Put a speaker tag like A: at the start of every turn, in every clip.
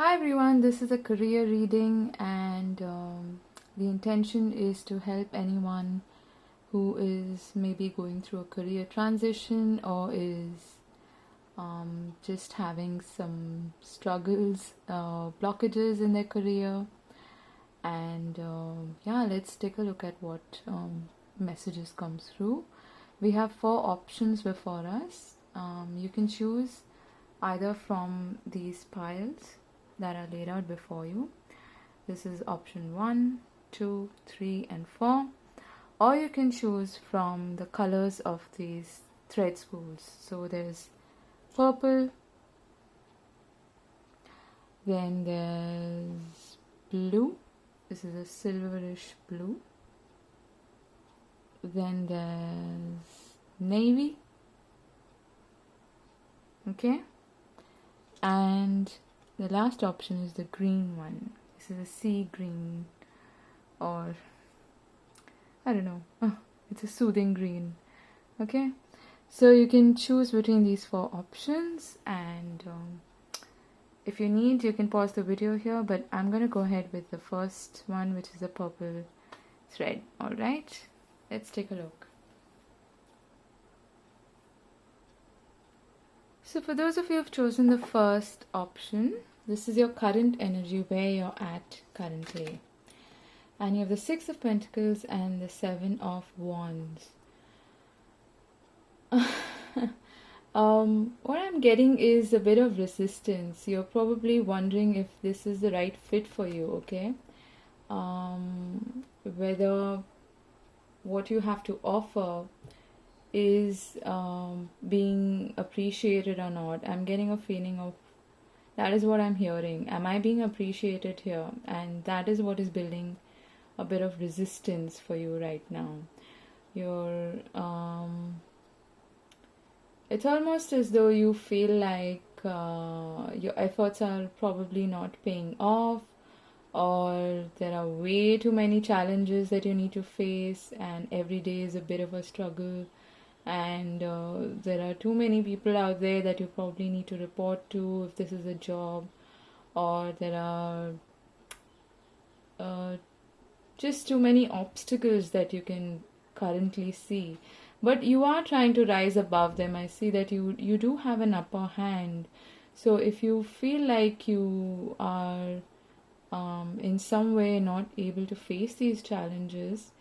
A: Hi everyone, this is a career reading, and the intention is to help anyone who is maybe going through a career transition or is just having some struggles, blockages in their career. And yeah, let's take a look at what messages come through. We have 4 options before us. You can choose either from these piles that are laid out before you. This is option 1, 2, 3, and 4. Or you can choose from the colors of these thread spools. So there's purple, then there's blue. This is a silverish blue. Then there's navy. Okay. And the last option is the green one. This is a sea green, or I don't know. It's a soothing green. Okay. So you can choose between these 4 options, and if you need, you can pause the video here, but I'm going to go ahead with the first one, which is the purple thread. Alright, let's take a look. So for those of you who've chosen the first option, this is your current energy, where you're at currently. And you have the 6 of Pentacles and the 7 of Wands. What I'm getting is a bit of resistance. You're probably wondering if this is the right fit for you, okay? Whether what you have to offer is being appreciated or not. I'm getting a feeling of that is what I'm hearing. Am I being appreciated here? And that is what is building a bit of resistance for you right now. You're it's almost as though you feel like your efforts are probably not paying off, or there are way too many challenges that you need to face, and every day is a bit of a struggle, and there are too many people out there that you probably need to report to if this is a job, or there are just too many obstacles that you can currently see. But you are trying to rise above them. I see that you do have an upper hand. So if you feel like you are in some way not able to face these challenges,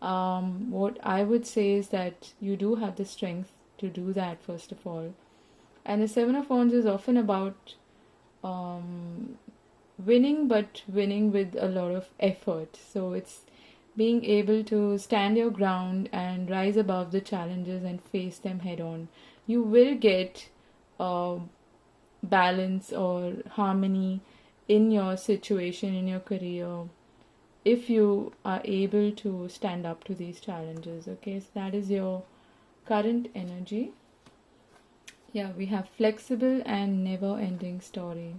A: what I would say is that you do have the strength to do that, first of all. And the 7 of Wands is often about winning, but winning with a lot of effort. So it's being able to stand your ground and rise above the challenges and face them head on. You will get balance or harmony in your situation, in your career, if you are able to stand up to these challenges. Okay, so that is your current energy. Yeah, we have flexible and never ending story.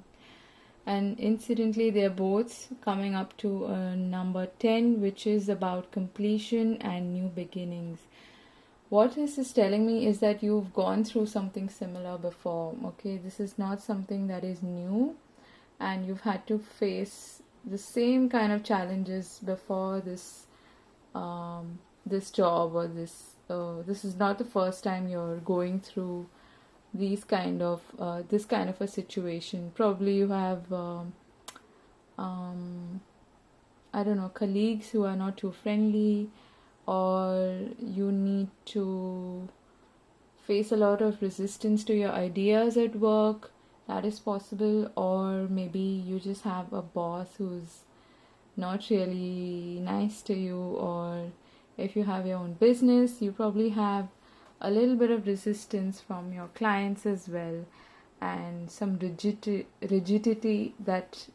A: And incidentally, they're both coming up to number 10, which is about completion and new beginnings. What this is telling me is that you've gone through something similar before. Okay, this is not something that is new, and you've had to face the same kind of challenges before this this job, or this is not the first time you're going through this kind of a situation. Probably you have I don't know, colleagues who are not too friendly, or you need to face a lot of resistance to your ideas at work. That is possible. Or maybe you just have a boss who's not really nice to you, or if you have your own business, you probably have a little bit of resistance from your clients as well, and some rigidity that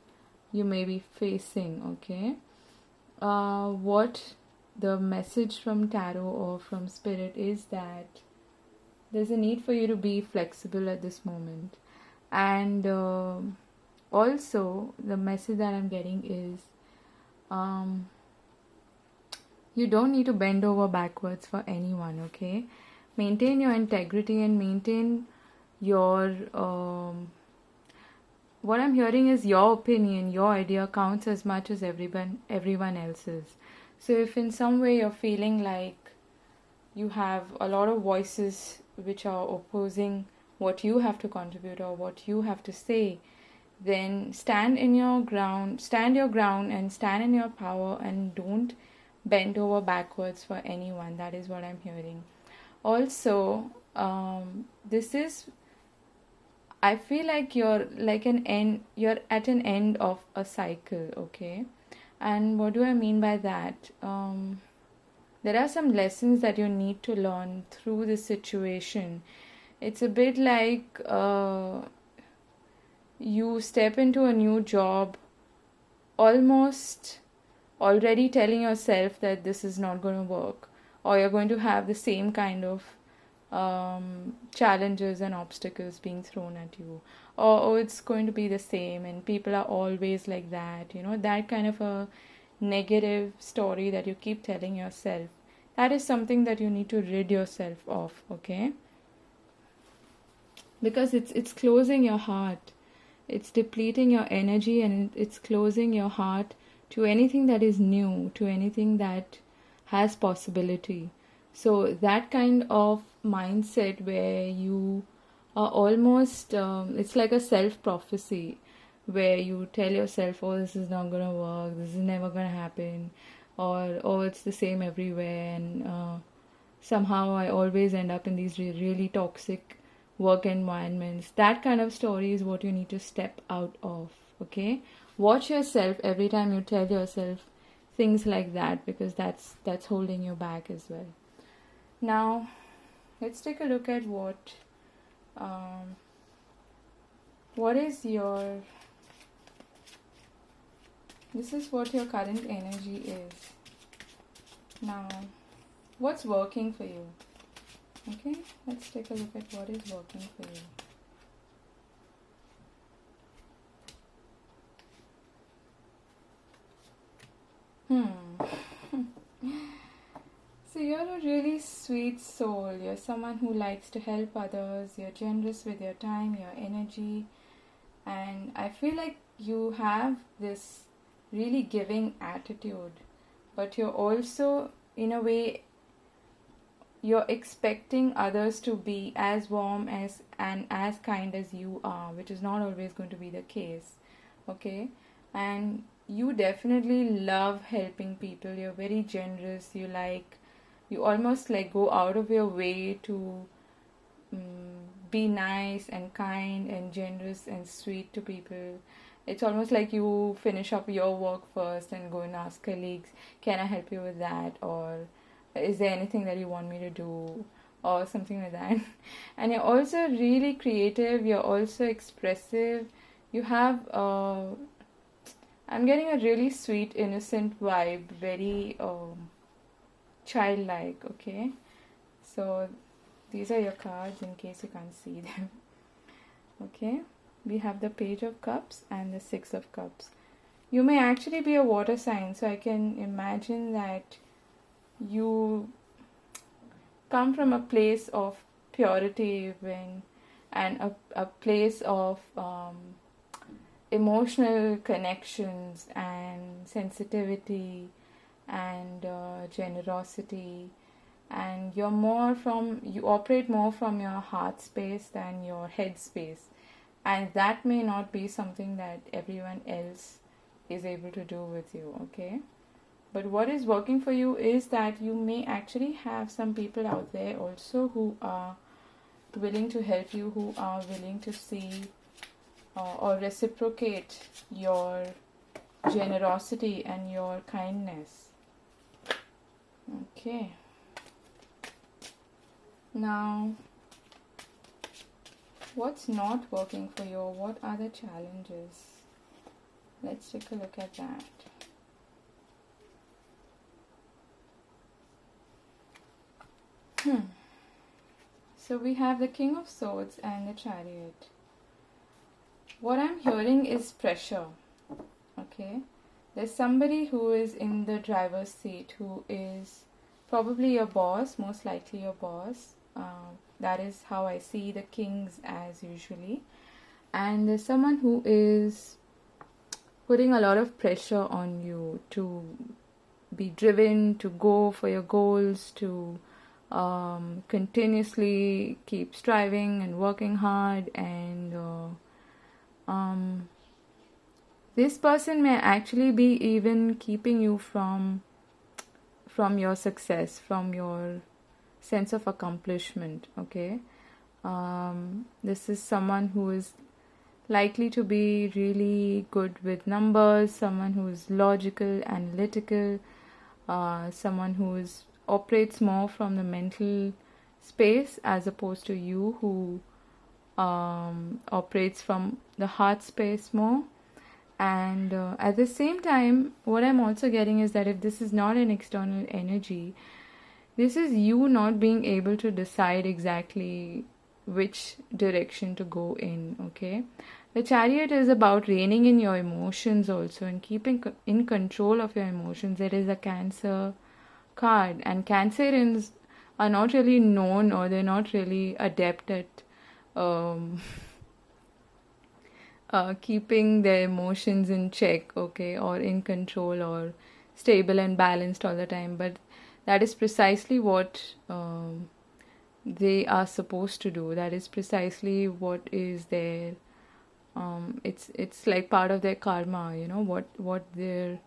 A: you may be facing. Okay, what the message from tarot or from spirit is that there's a need for you to be flexible at this moment. And also the message that I'm getting is you don't need to bend over backwards for anyone. Okay, maintain your integrity and maintain your what I'm hearing is your opinion, your idea counts as much as everyone else's. So if in some way you're feeling like you have a lot of voices which are opposing what you have to contribute or what you have to say, then stand your ground and stand in your power, and don't bend over backwards for anyone. That is what I'm hearing. Also, this is, I feel like you're at an end of a cycle, okay? And what do I mean by that? There are some lessons that you need to learn through this situation. It's a bit like you step into a new job almost already telling yourself that this is not going to work, or you're going to have the same kind of challenges and obstacles being thrown at you, or oh, it's going to be the same and people are always like that, that kind of a negative story that you keep telling yourself. That is something that you need to rid yourself of, okay? Because it's closing your heart, it's depleting your energy, and it's closing your heart to anything that is new, to anything that has possibility. So that kind of mindset where you are almost, it's like a self-prophecy, where you tell yourself, oh, this is not going to work, this is never going to happen, or oh, it's the same everywhere, and somehow I always end up in these really toxic work environments. That kind of story is what you need to step out of, okay? Watch yourself every time you tell yourself things like that, because that's holding you back as well. Now, let's take a look at what is your... This is what your current energy is. Now, what's working for you? Okay, let's take a look at what is working for you. So you're a really sweet soul. You're someone who likes to help others. You're generous with your time, your energy. And I feel like you have this really giving attitude. But you're also, in a way, you're expecting others to be as warm and as kind as you are, which is not always going to be the case. Okay? And you definitely love helping people. You're very generous. You almost like go out of your way to be nice and kind and generous and sweet to people. It's almost like you finish up your work first and go and ask colleagues, can I help you with that? Or is there anything that you want me to do? Or something like that. And you're also really creative. You're also expressive. You have, I'm getting a really sweet, innocent vibe. Very childlike, okay? So these are your cards in case you can't see them. Okay? We have the Page of Cups and the Six of Cups. You may actually be a water sign, so I can imagine that you come from a place of purity and a place of emotional connections and sensitivity and generosity, and you operate more from your heart space than your head space, and that may not be something that everyone else is able to do with you, okay? But what is working for you is that you may actually have some people out there also who are willing to help you, who are willing to see or reciprocate your generosity and your kindness. Okay. Now, what's not working for you? What are the challenges? Let's take a look at that. So we have the King of Swords and the Chariot. What I'm hearing is pressure. Okay? There's somebody who is in the driver's seat, who is probably your boss, most likely your boss. That is how I see the kings as usually. And there's someone who is putting a lot of pressure on you to be driven, to go for your goals, to continuously keep striving and working hard. And this person may actually be even keeping you from your success, from your sense of accomplishment. Okay, this is someone who is likely to be really good with numbers, someone who is logical, analytical, someone who operates more from the mental space, as opposed to you who operates from the heart space more. And at the same time, what I'm also getting is that if this is not an external energy, this is you not being able to decide exactly which direction to go in. Okay, the Chariot is about reining in your emotions also and keeping in control of your emotions. There is a Cancer card, and Cancerians are not really known, or they're not really adept at keeping their emotions in check, okay, or in control, or stable and balanced all the time. But that is precisely what they are supposed to do. That is precisely what is their it's like part of their karma, what they've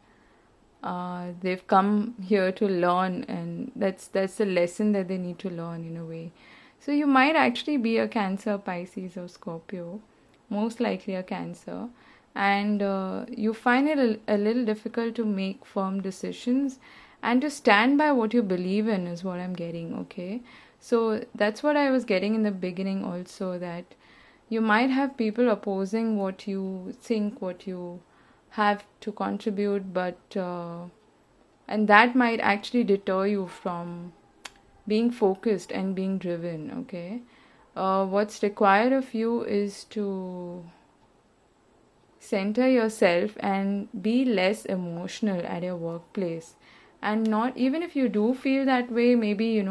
A: come here to learn, and that's a lesson that they need to learn in a way. So you might actually be a Cancer, Pisces, or Scorpio, most likely a Cancer, and you find it a little difficult to make firm decisions and to stand by what you believe in, is what I'm getting. Okay, so that's what I was getting in the beginning also, that you might have people opposing what you think, what you have to contribute, but and that might actually deter you from being focused and being driven. Okay, what's required of you is to center yourself and be less emotional at your workplace, and not, even if you do feel that way, maybe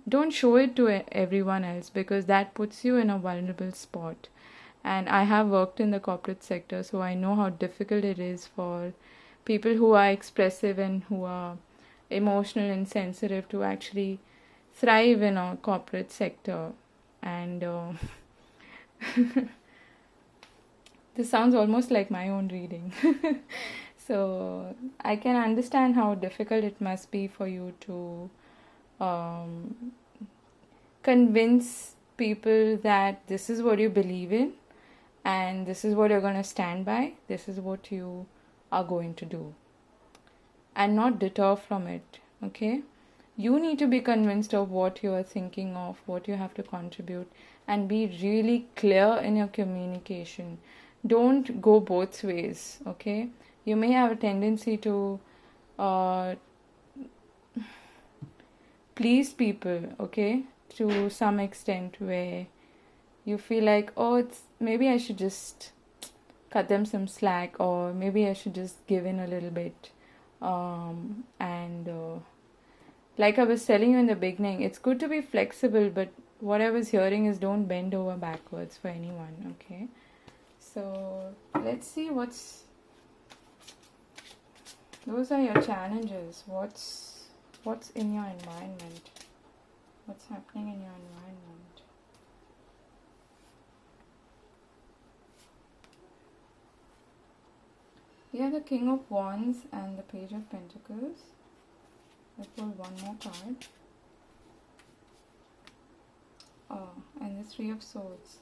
A: don't show it to everyone else, because that puts you in a vulnerable spot. And I have worked in the corporate sector, so I know how difficult it is for people who are expressive and who are emotional and sensitive to actually thrive in a corporate sector. And this sounds almost like my own reading. So I can understand how difficult it must be for you to convince people that this is what you believe in, and this is what you're going to stand by, this is what you are going to do, and not deter from it. Okay, you need to be convinced of what you are thinking of, what you have to contribute, and be really clear in your communication. Don't go both ways. Okay, you may have a tendency to please people, okay, to some extent, where you feel like, oh, maybe I should just cut them some slack, or maybe I should just give in a little bit. And like I was telling you in the beginning, it's good to be flexible, but what I was hearing is don't bend over backwards for anyone. Okay, so let's see those are your challenges. What's in your environment? What's happening in your environment? You have the King of Wands and the Page of Pentacles. Let's pull one more card. Oh, and the Three of Swords.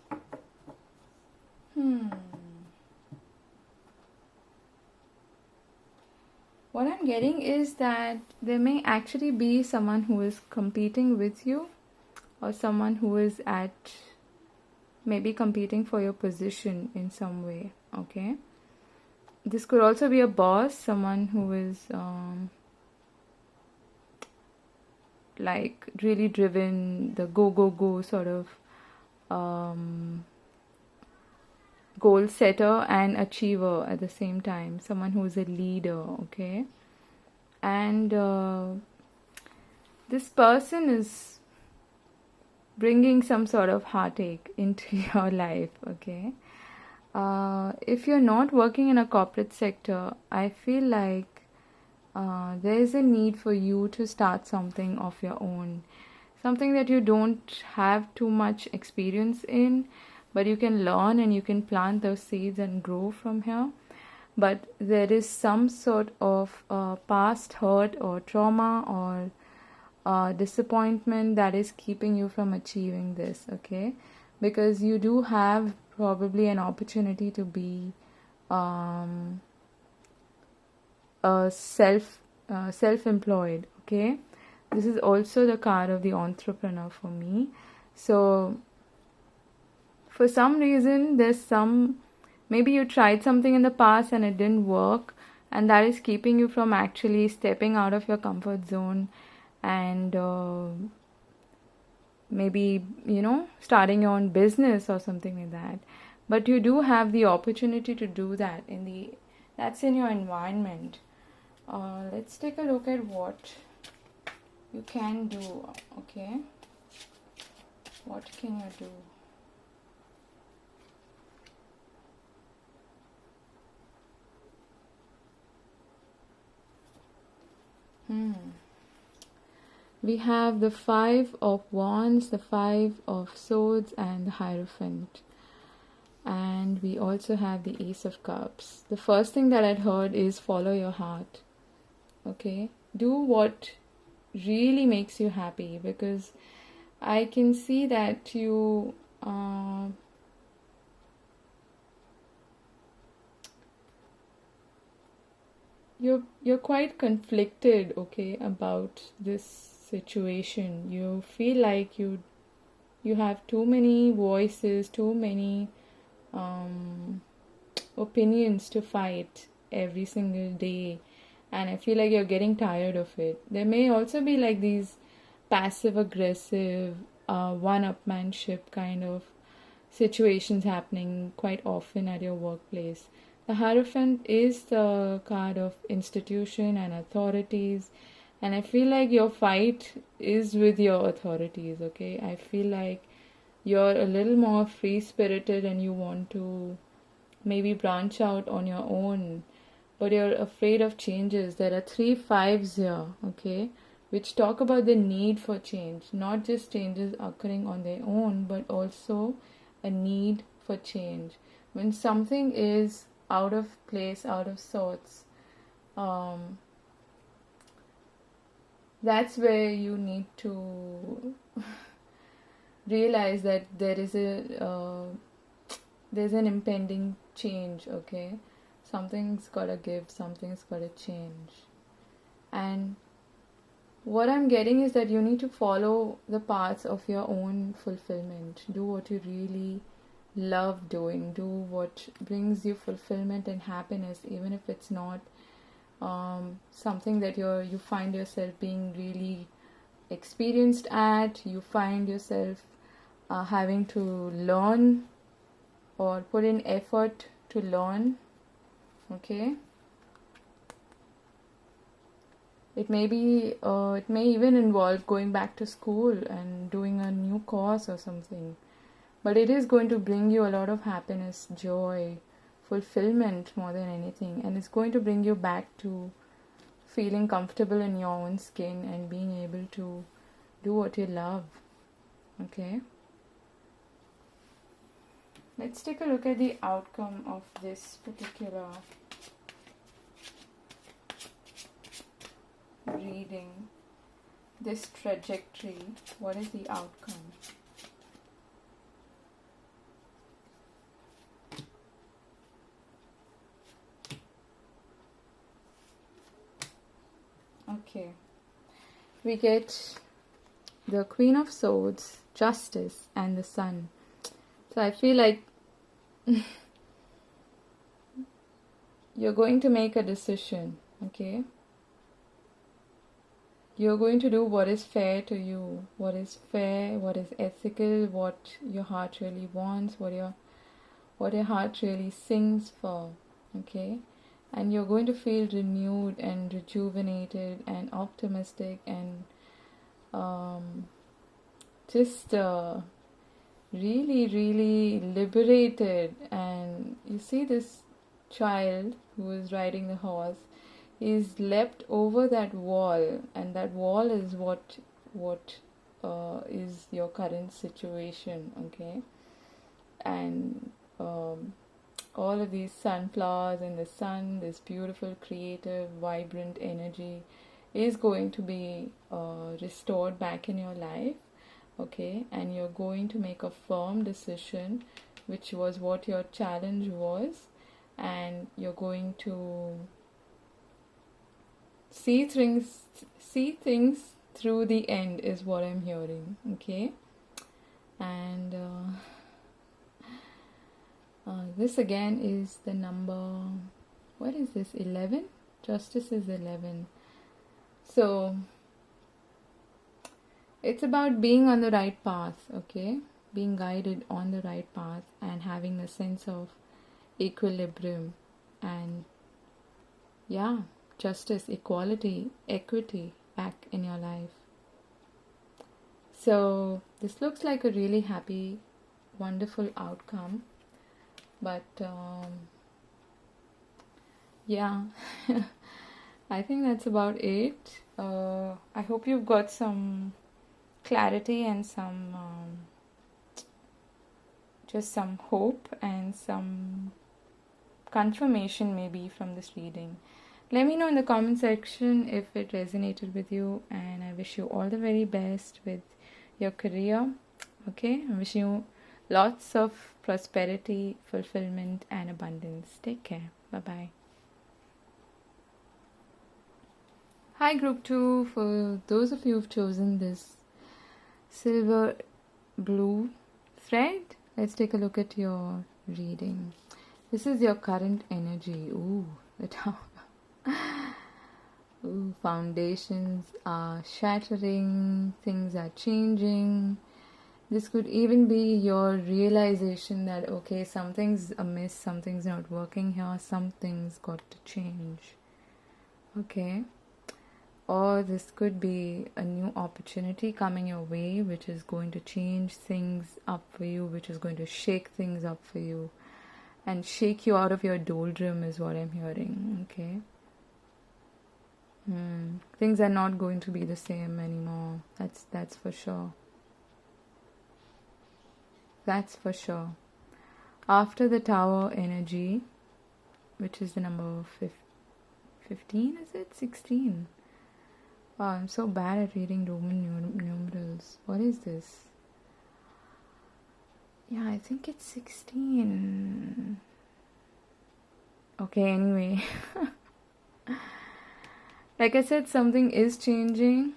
A: What I'm getting is that there may actually be someone who is competing with you, or someone who is maybe competing for your position in some way. Okay, this could also be a boss, someone who is like really driven, the go sort of goal setter and achiever at the same time, someone who is a leader. Okay, and this person is bringing some sort of heartache into your life, okay? If you're not working in a corporate sector, I feel like there is a need for you to start something of your own. Something that you don't have too much experience in, but you can learn and you can plant those seeds and grow from here. But there is some sort of past hurt or trauma or disappointment that is keeping you from achieving this, okay? Because you do have probably an opportunity to be a self-employed, okay? This is also the card of the entrepreneur for me. So for some reason, maybe you tried something in the past and it didn't work, and that is keeping you from actually stepping out of your comfort zone and maybe, starting your own business or something like that. But you do have the opportunity to do that that's in your environment. Let's take a look at what you can do, okay? What can you do? We have the 5 of Wands, the 5 of Swords, and the Hierophant. And we also have the Ace of Cups. The first thing that I'd heard is follow your heart. Okay? Do what really makes you happy, because I can see that you're quite conflicted, okay, about this situation. You feel like you have too many voices, too many opinions to fight every single day, and I feel like you're getting tired of it. There may also be like these passive aggressive one-upmanship kind of situations happening quite often at your workplace. The Hierophant is the card of institution and authorities, and I feel like your fight is with your authorities, okay? I feel like you're a little more free-spirited and you want to maybe branch out on your own, but you're afraid of changes. There are 3 5s here, okay, which talk about the need for change, not just changes occurring on their own, but also a need for change. When something is out of place, out of sorts, that's where you need to realize that there's an impending change, okay? Something's gotta give, something's gotta change. And what I'm getting is that you need to follow the paths of your own fulfillment. Do what you really love doing. Do what brings you fulfillment and happiness, even if it's not something that you find yourself being really experienced at. You find yourself having to learn or put in effort to learn, okay? It may even involve going back to school and doing a new course or something, but it is going to bring you a lot of happiness, joy, fulfillment more than anything, and it's going to bring you back to feeling comfortable in your own skin and being able to do what you love, okay? Let's take a look at the outcome of this particular reading, this trajectory. What is the outcome? Okay, we get the Queen of Swords, Justice, and the Sun. So I feel like you're going to make a decision, okay? You're going to do what is fair to you, what is fair, what is ethical, what your heart really wants, what your heart really sings for, okay? And you're going to feel renewed and rejuvenated and optimistic and just really, really liberated. And you see this child who is riding the horse, he's leapt over that wall, and that wall is what is your current situation, okay? And all of these sunflowers in the sun, this beautiful, creative, vibrant energy is going to be restored back in your life, okay? And you're going to make a firm decision, which was what your challenge was, and you're going to see things through the end, is what I'm hearing, okay? And this again is the number, what is this, 11? Justice is 11. So it's about being on the right path, okay? Being guided on the right path and having a sense of equilibrium and justice, equality, equity back in your life. So this looks like a really happy, wonderful outcome. But I think that's about it. I hope you've got some clarity and some just some hope and some confirmation maybe from this reading. Let me know in the comment section if it resonated with you, and I wish you all the very best with your career. Okay, I wish you lots of prosperity, fulfillment, and abundance. Take care. Bye-bye. Hi, Group 2. For those of you who've chosen this silver blue thread, let's take a look at your reading. This is your current energy. Ooh, the Tower. Ooh, foundations are shattering. Things are changing. This could even be your realization that, okay, something's amiss, something's not working here, something's got to change. Okay? Or this could be a new opportunity coming your way, which is going to change things up for you, which is going to shake things up for you and shake you out of your doldrum, is what I'm hearing. Okay? Things are not going to be the same anymore. That's for sure. That's for sure. After the Tower energy, which is the number 15, is it? 16. Wow, I'm so bad at reading Roman numerals. What is this? Yeah, I think it's 16. Okay, anyway. Like I said, something is changing,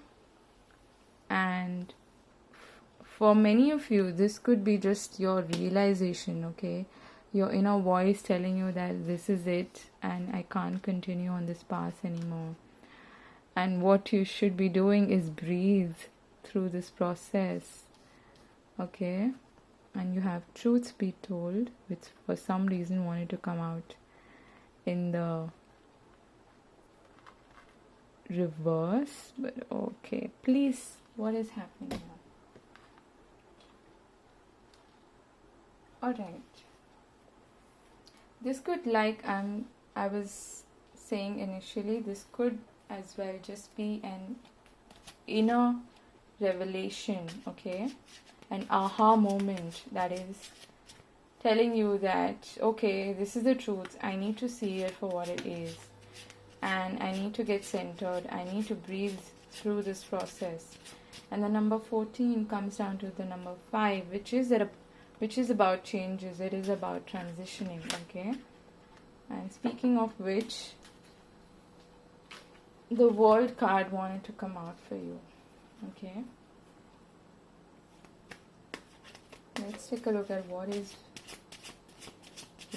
A: and for many of you, this could be just your realization, okay? Your inner voice telling you that this is it and I can't continue on this path anymore. And what you should be doing is breathe through this process, okay? And you have truth be told, which for some reason wanted to come out in the reverse, but okay. Please, what is happening now? Alright. This could, like I was saying initially, this could as well just be an inner revelation, okay? An aha moment that is telling you that, okay, this is the truth. I need to see it for what it is. And I need to get centered. I need to breathe through this process. And the number 14 comes down to the number 5, which is about changes. It is about transitioning, okay? And speaking of which, the World card wanted to come out for you, okay? Let's take a look at what is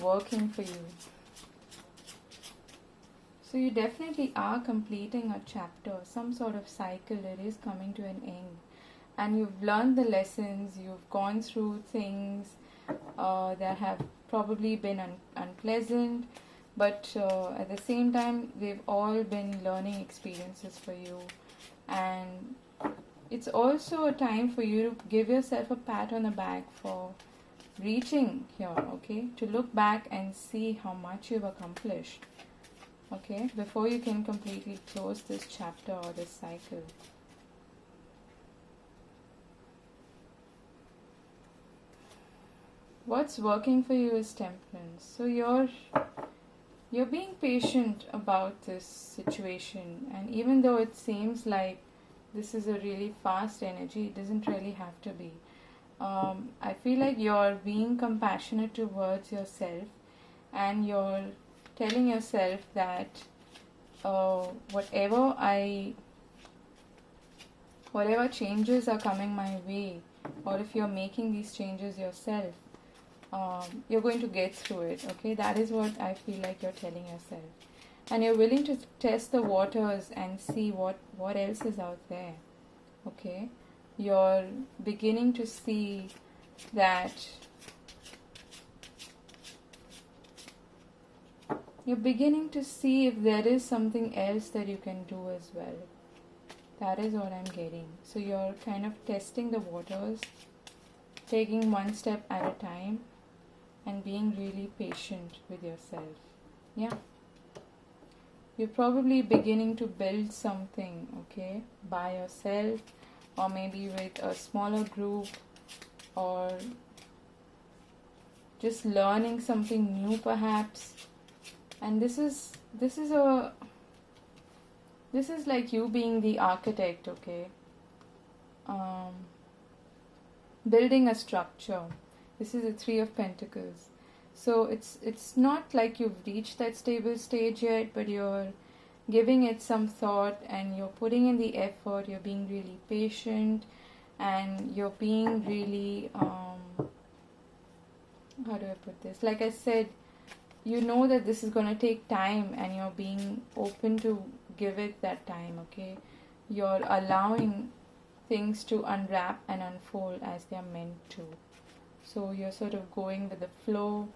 A: working for you. So you definitely are completing a chapter, some sort of cycle. It is coming to an end. And you've learned the lessons, you've gone through things that have probably been unpleasant, but at the same time, they've all been learning experiences for you. And it's also a time for you to give yourself a pat on the back for reaching here, okay? To look back and see how much you've accomplished, okay? Before you can completely close this chapter or this cycle. What's working for you is temperance. So you're being patient about this situation, and even though it seems like this is a really fast energy, it doesn't really have to be. I feel like you're being compassionate towards yourself, and you're telling yourself that whatever changes are coming my way, or if you're making these changes yourself, you're going to get through it, okay? That is what I feel like you're telling yourself. And you're willing to test the waters and see what else is out there, okay? You're beginning to see that if there is something else that you can do as well. That is what I'm getting. So you're kind of testing the waters, taking one step at a time, and being really patient with yourself. Yeah. You're probably beginning to build something, okay, by yourself, or maybe with a smaller group, or just learning something new perhaps. And this is like you being the architect, okay? Building a structure. This is the 3 of Pentacles. So it's not like you've reached that stable stage yet, but you're giving it some thought, and you're putting in the effort. You're being really patient, and you're being really how do I put this? Like I said, you know that this is going to take time, and you're being open to give it that time, okay? You're allowing things to unwrap and unfold as they're meant to. So you're sort of going with the flow.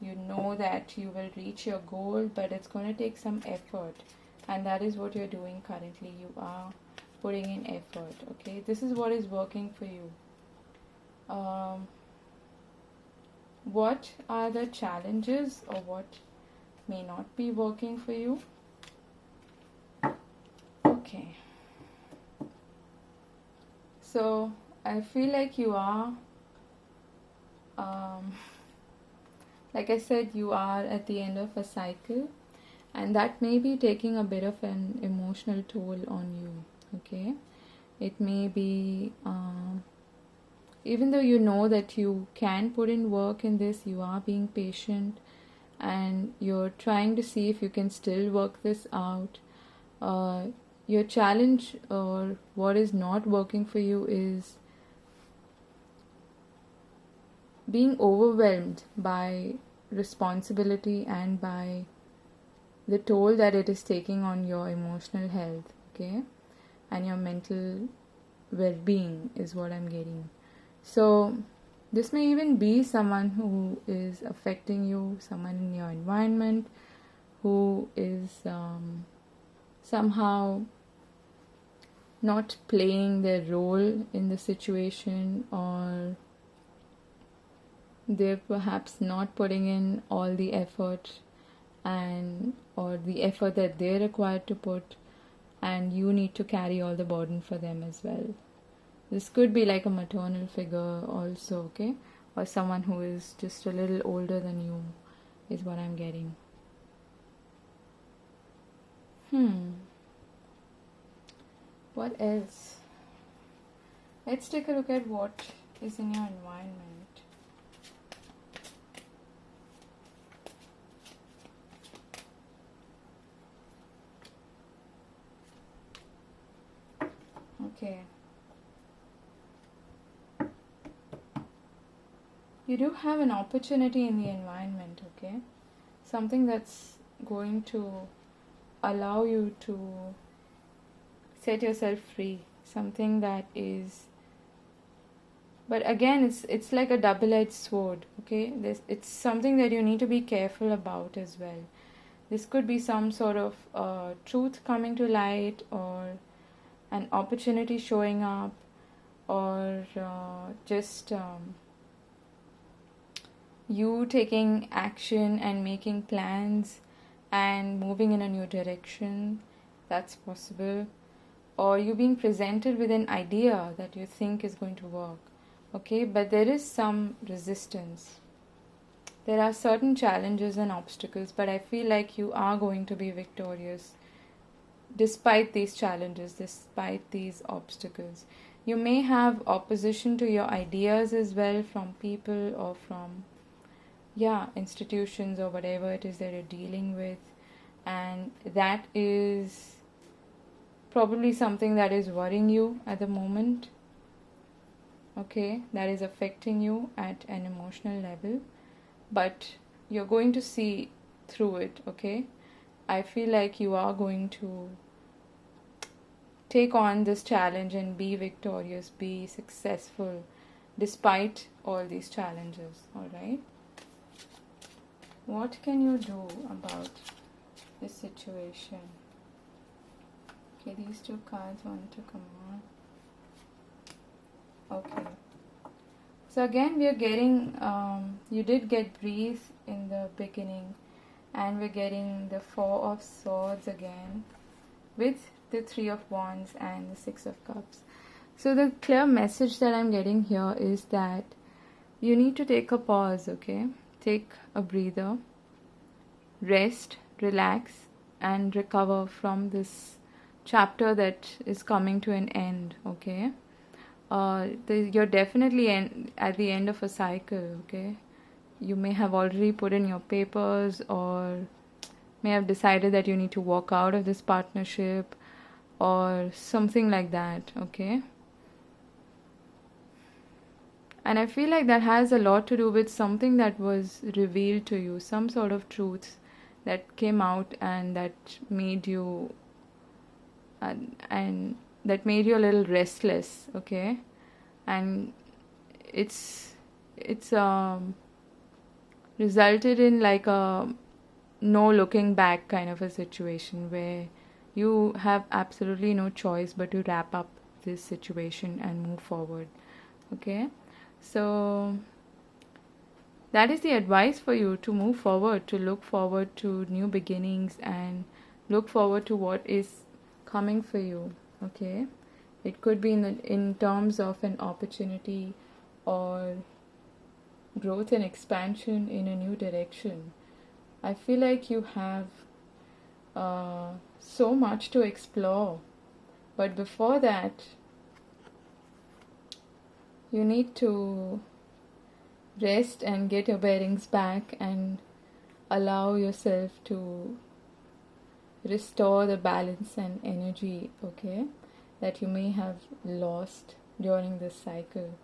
A: You know that you will reach your goal, but it's going to take some effort. And that is what you're doing currently. You are putting in effort, okay? This is what is working for you. What are the challenges, or what may not be working for you? Okay. So I feel like you are like I said, you are at the end of a cycle, and that may be taking a bit of an emotional toll on you, okay? It may be even though you know that you can put in work in this, you are being patient, and you're trying to see if you can still work this out. Your challenge, or what is not working for you, is being overwhelmed by responsibility and by the toll that it is taking on your emotional health, okay, and your mental well-being is what I'm getting. So this may even be someone who is affecting you, someone in your environment who is somehow not playing their role in the situation, or they're perhaps not putting in all the effort or the effort that they're required to put, and you need to carry all the burden for them as well. This could be like a maternal figure also, okay, or someone who is just a little older than you is what I'm getting. What else? Let's take a look at what is in your environment. Okay. You do have an opportunity in the environment, okay? Something that's going to allow you to set yourself free. Something that is... But again, it's like a double-edged sword, okay? It's something that you need to be careful about as well. This could be some sort of truth coming to light, or an opportunity showing up, or just you taking action and making plans and moving in a new direction. That's possible. Or you being presented with an idea that you think is going to work. Okay, but there is some resistance. There are certain challenges and obstacles, but I feel like you are going to be victorious despite these challenges, despite these obstacles. You may have opposition to your ideas as well from people or from institutions or whatever it is that you're dealing with, and that is probably something that is worrying you at the moment. Okay, that is affecting you at an emotional level, but you're going to see through it. Okay, I feel like you are going to take on this challenge and be victorious, be successful despite all these challenges. All right, what can you do about this situation? Okay, these two cards want to come on. Okay, so again we are getting you did get breathe in the beginning, and we're getting the Four of Swords again with the Three of Wands and the Six of Cups. So the clear message that I'm getting here is that you need to take a pause. Okay, take a breather, rest, relax, and recover from this chapter that is coming to an end. Okay, you're definitely at the end of a cycle. Okay, you may have already put in your papers, or may have decided that you need to walk out of this partnership or something like that. Okay, and I feel like that has a lot to do with something that was revealed to you, some sort of truth that came out and that made you and that made you a little restless. Okay, and it's resulted in like a no looking back kind of a situation where you have absolutely no choice but to wrap up this situation and move forward. Okay, so that is the advice for you, to move forward, to look forward to new beginnings and look forward to what is coming for you. Okay, it could be in terms of an opportunity or growth and expansion in a new direction. I feel like you have so much to explore, but before that you need to rest and get your bearings back and allow yourself to restore the balance and energy, okay, that you may have lost during this cycle,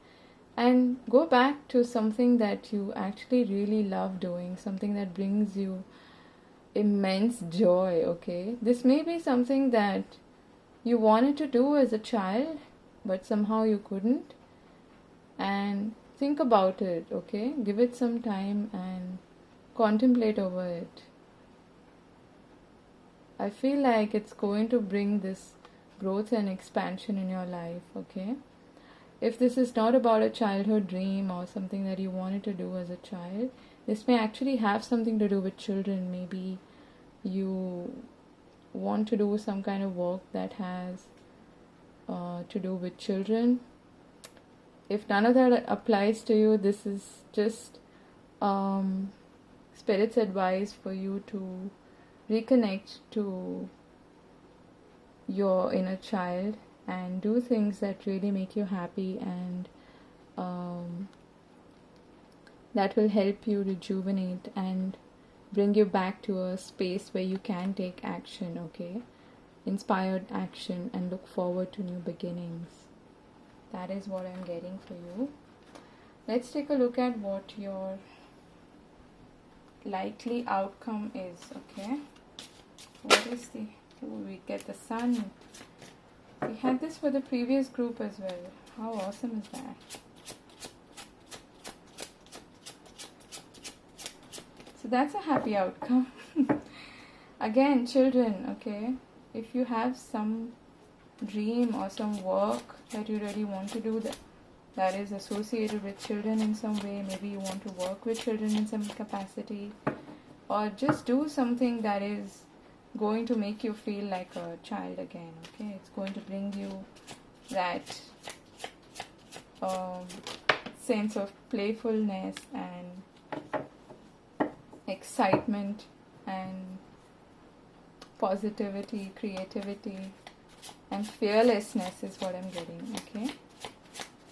A: and go back to something that you actually really love doing, something that brings you immense joy. Okay, this may be something that you wanted to do as a child but somehow you couldn't, and think about it. Okay, give it some time and contemplate over it. I feel like it's going to bring this growth and expansion in your life. Okay, if this is not about a childhood dream or something that you wanted to do as a child, this may actually have something to do with children. Maybe you want to do some kind of work that has to do with children. If none of that applies to you, this is just Spirit's advice for you to reconnect to your inner child and do things that really make you happy, and that will help you rejuvenate and bring you back to a space where you can take action. Okay, inspired action, and look forward to new beginnings. That is what I'm getting for you. Let's take a look at what your likely outcome is. Okay, what is the... we get the Sun. We had this for the previous group as well. How awesome is that? So that's a happy outcome. Again, children. Okay, if you have some dream or some work that you really want to do that is associated with children in some way. Maybe you want to work with children in some capacity, or just do something that is going to make you feel like a child again. Okay, it's going to bring you that sense of playfulness and excitement and positivity, creativity, and fearlessness is what I'm getting. Okay,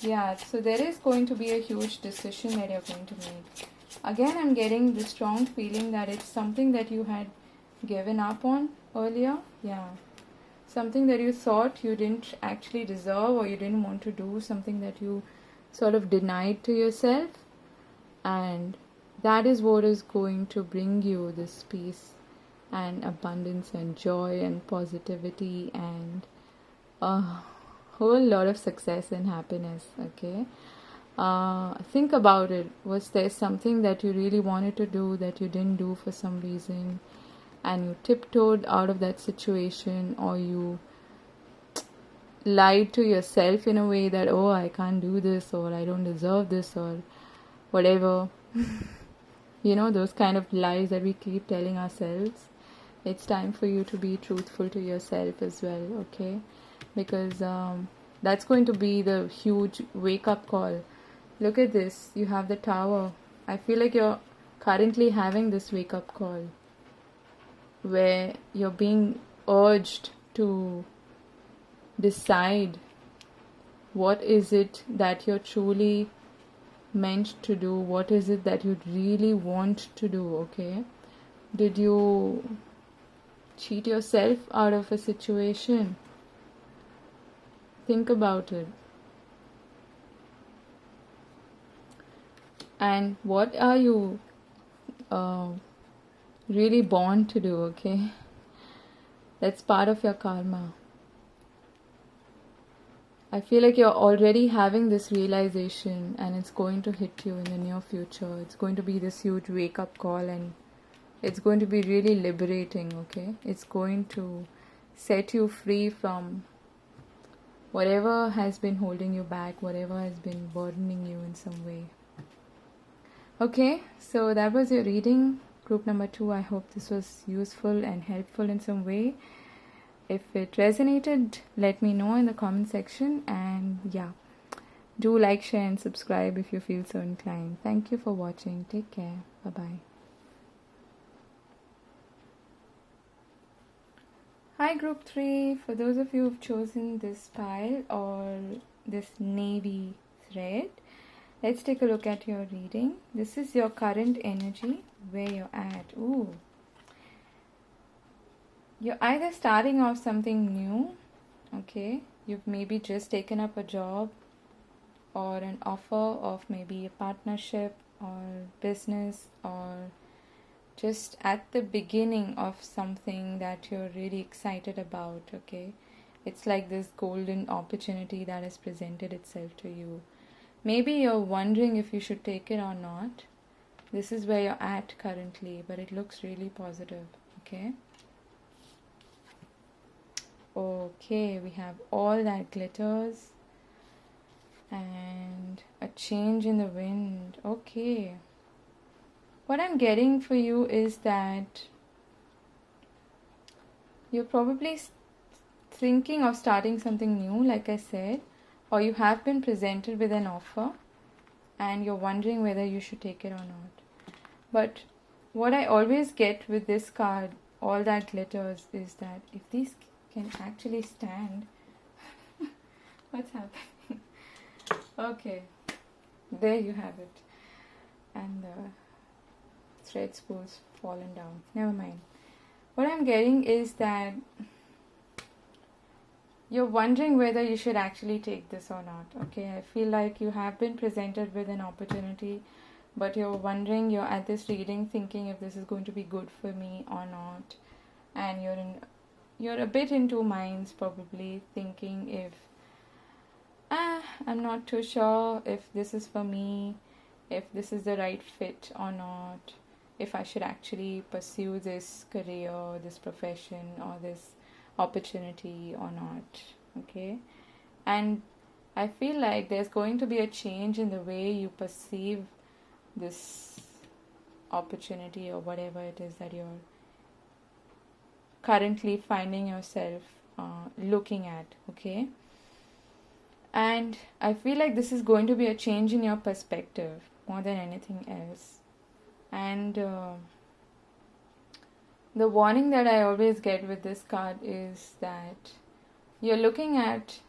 A: yeah, so there is going to be a huge decision that you're going to make. Again, I'm getting the strong feeling that it's something that you had given up on earlier. Yeah, something that you thought you didn't actually deserve, or you didn't want to do, something that you sort of denied to yourself, and that is what is going to bring you this peace and abundance and joy and positivity and a whole lot of success and happiness. Okay, think about it. Was there something that you really wanted to do that you didn't do for some reason, and you tiptoed out of that situation, or you lied to yourself in a way that, oh, I can't do this, or I don't deserve this, or whatever. Those kind of lies that we keep telling ourselves. It's time for you to be truthful to yourself as well, okay? Because that's going to be the huge wake-up call. Look at this. You have the Tower. I feel like you're currently having this wake-up call where you're being urged to decide what is it that you're truly meant to do, what is it that you really want to do. Okay, did you cheat yourself out of a situation? Think about it. And what are you really born to do? Okay, that's part of your karma. I feel like you're already having this realization, and it's going to hit you in the near future. It's going to be this huge wake-up call, and it's going to be really liberating, okay? It's going to set you free from whatever has been holding you back, whatever has been burdening you in some way. Okay, so that was your reading, group number 2. I hope this was useful and helpful in some way. If it resonated, let me know in the comment section, and yeah, do like, share and subscribe if you feel so inclined. Thank you for watching. Take care. Bye-bye. Hi group 3, for those of you who've chosen this pile or this navy thread, let's take a look at your reading. This is your current energy, where you're at. Ooh. You're either starting off something new, okay? You've maybe just taken up a job or an offer of maybe a partnership or business, or just at the beginning of something that you're really excited about, okay? It's like this golden opportunity that has presented itself to you. Maybe you're wondering if you should take it or not. This is where you're at currently, but it looks really positive, okay? Okay, we have all that glitters and a change in the wind. Okay. What I'm getting for you is that you're probably thinking of starting something new, like I said, or you have been presented with an offer and you're wondering whether you should take it or not. But what I always get with this card, all that glitters, is that if these can actually stand. What's happening? Okay, there you have it. And the thread spool's fallen down. Never mind. What I'm getting is that you're wondering whether you should actually take this or not. Okay, I feel like you have been presented with an opportunity, but you're wondering, you're at this reading thinking if this is going to be good for me or not. And you're a bit in two minds, probably thinking if I'm not too sure if this is for me, if this is the right fit or not, if I should actually pursue this career, this profession, or this opportunity or not. okay? And I feel like there's going to be a change in the way you perceive this opportunity or whatever it is that you're currently finding yourself looking at, okay? And I feel like this is going to be a change in your perspective more than anything else. And the warning that I always get with this card is that you're looking at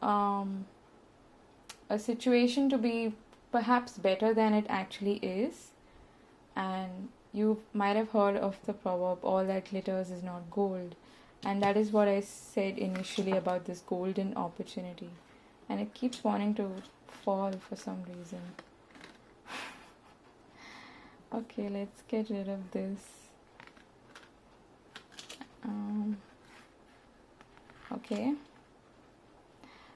A: a situation to be perhaps better than it actually is. And you might have heard of the proverb, all that glitters is not gold. And that is what I said initially about this golden opportunity. And it keeps wanting to fall for some reason. Okay, let's get rid of this. Okay.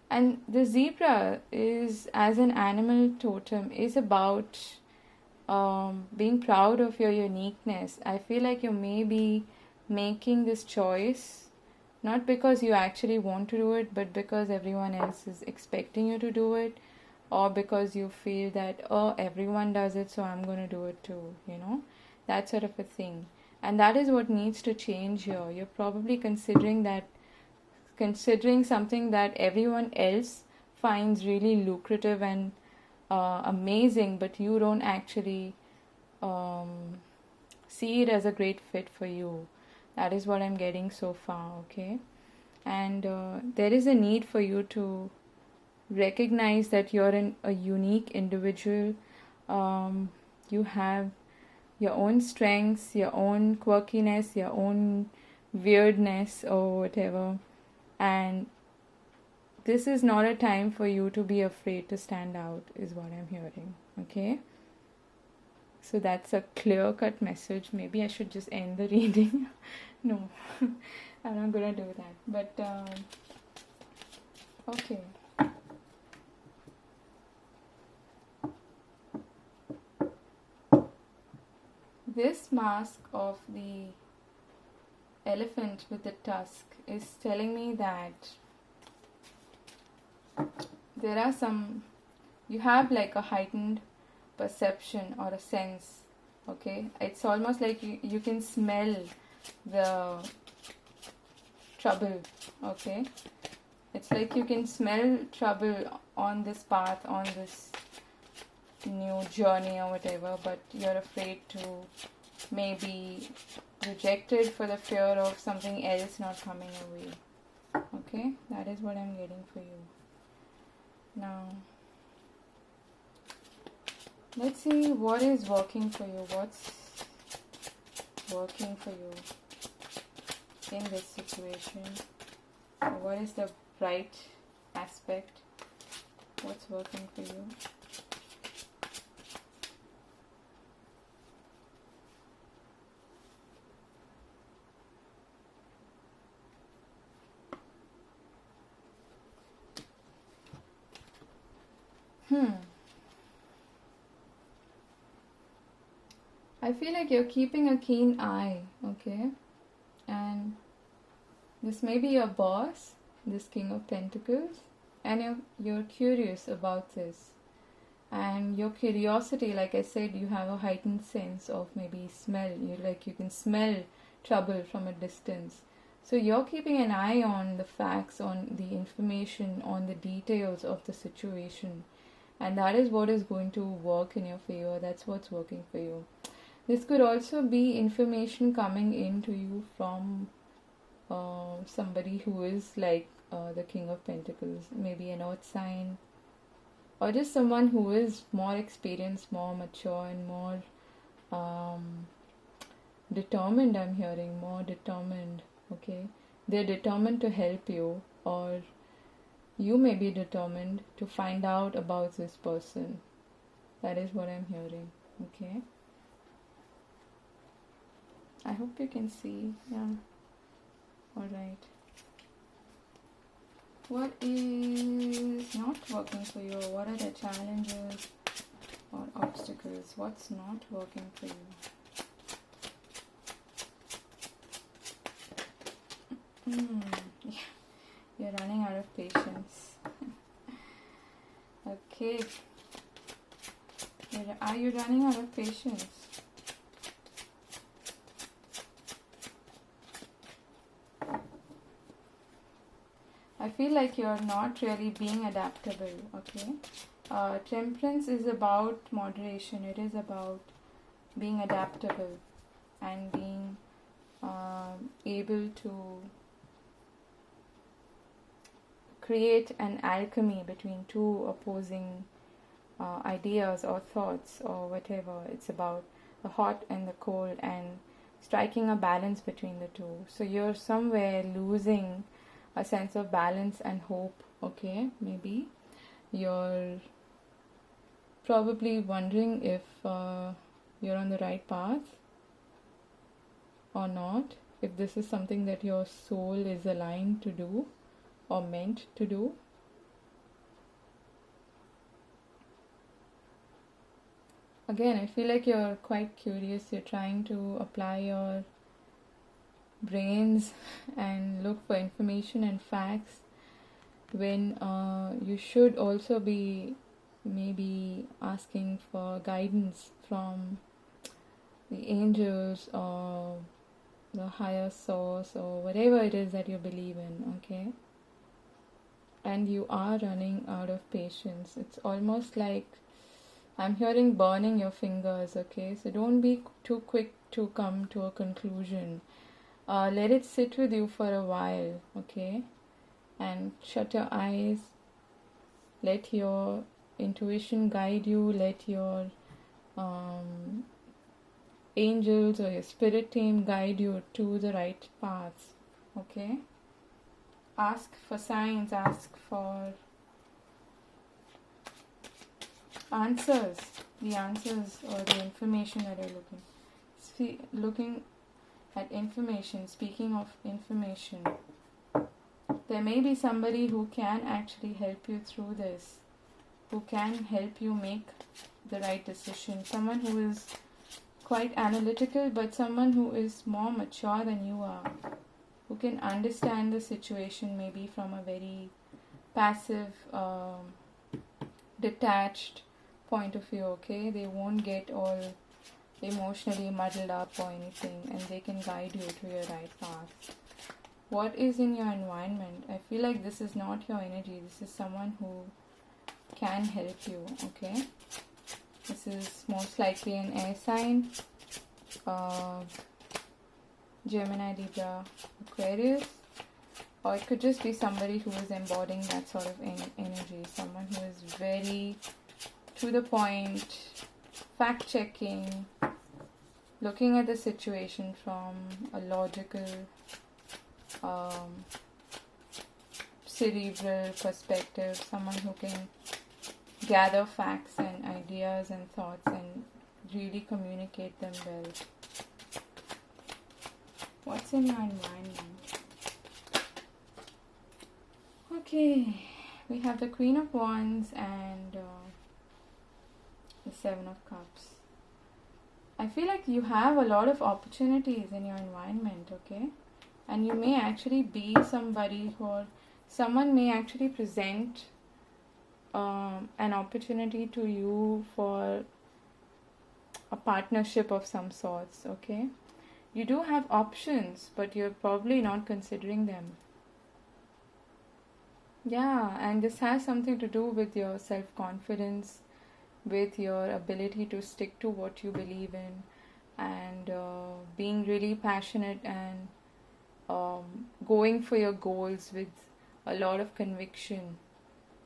A: And the zebra is, as an animal totem, is about being proud of your uniqueness. I feel like you may be making this choice not because you actually want to do it, but because everyone else is expecting you to do it, or because you feel that, oh, everyone does it, so I'm going to do it too, that sort of a thing. And that is what needs to change here. You're probably considering something that everyone else finds really lucrative and amazing, but you don't actually see it as a great fit for you. That is what I'm getting so far, okay? And there is a need for you to recognize that you're a unique individual. You have your own strengths, your own quirkiness, your own weirdness or whatever. And this is not a time for you to be afraid to stand out, is what I'm hearing, okay? So that's a clear-cut message. Maybe I should just end the reading. No, I'm not going to do that. But, okay. This mask of the elephant with the tusk is telling me that there are you have like a heightened perception or a sense, okay? It's almost like you can smell the trouble, okay? It's like you can smell trouble on this path, on this new journey or whatever, but you're afraid to maybe reject it for the fear of something else not coming your way, okay? That is what I'm getting for you. Now, let's see what is working for you. What's working for you in this situation? What is the bright aspect? What's working for you? I feel like you're keeping a keen eye, okay? And this may be your boss, this King of Pentacles, and you're curious about this. And your curiosity, like I said, you have a heightened sense of maybe smell. You can smell trouble from a distance. So you're keeping an eye on the facts, on the information, on the details of the situation. And that is what is going to work in your favor. That's what's working for you. This could also be information coming into you from somebody who is like the King of Pentacles, maybe an earth sign, or just someone who is more experienced, more mature, and more determined. I'm hearing more determined, okay? They're determined to help you, or you may be determined to find out about this person. That is what I'm hearing, okay? I hope you can see. Yeah. Alright. What is not working for you? What are the challenges or obstacles? What's not working for you? You're running out of Okay. Are you running out of patience? I feel like you're not really being adaptable, okay? Temperance is about moderation. It is about being adaptable and being able to create an alchemy between two opposing ideas or thoughts or whatever. It's about the hot and the cold and striking a balance between the two. So you're somewhere losing a sense of balance and hope, okay? Maybe you're probably wondering if you're on the right path or not, if this is something that your soul is aligned to do or meant to do. Again, I feel like you're quite curious. You're trying to apply your brains and look for information and facts when you should also be maybe asking for guidance from the angels or the higher source or whatever it is that you believe in, okay? And you are running out of patience. It's almost like I'm hearing burning your fingers, okay? So don't be too quick to come to a conclusion. Let it sit with you for a while, okay? And shut your eyes. Let your intuition guide you. Let your angels or your spirit team guide you to the right path, okay? Ask for signs. Ask for answers. The answers or the information that you're looking at information. Speaking of information, there may be somebody who can actually help you through this, who can help you make the right decision. Someone who is quite analytical, but someone who is more mature than you are, who can understand the situation maybe from a very passive, detached point of view, okay? They won't get all emotionally muddled up or anything, and they can guide you to your right path. What is in your environment? I feel like this is not your energy. This is someone who can help you, okay? This is most likely an air sign, Gemini, Libra, Aquarius, or it could just be somebody who is embodying that sort of energy, someone who is very to the point, fact-checking, looking at the situation from a logical, cerebral perspective, someone who can gather facts and ideas and thoughts and really communicate them well. What's in your environment? Okay, we have the Queen of Wands and the Seven of Cups. I feel like you have a lot of opportunities in your environment, okay? And you may actually be somebody or someone may actually present an opportunity to you for a partnership of some sorts, okay? You do have options, but you're probably not considering them. Yeah, and this has something to do with your self-confidence, with your ability to stick to what you believe in, and being really passionate and going for your goals with a lot of conviction.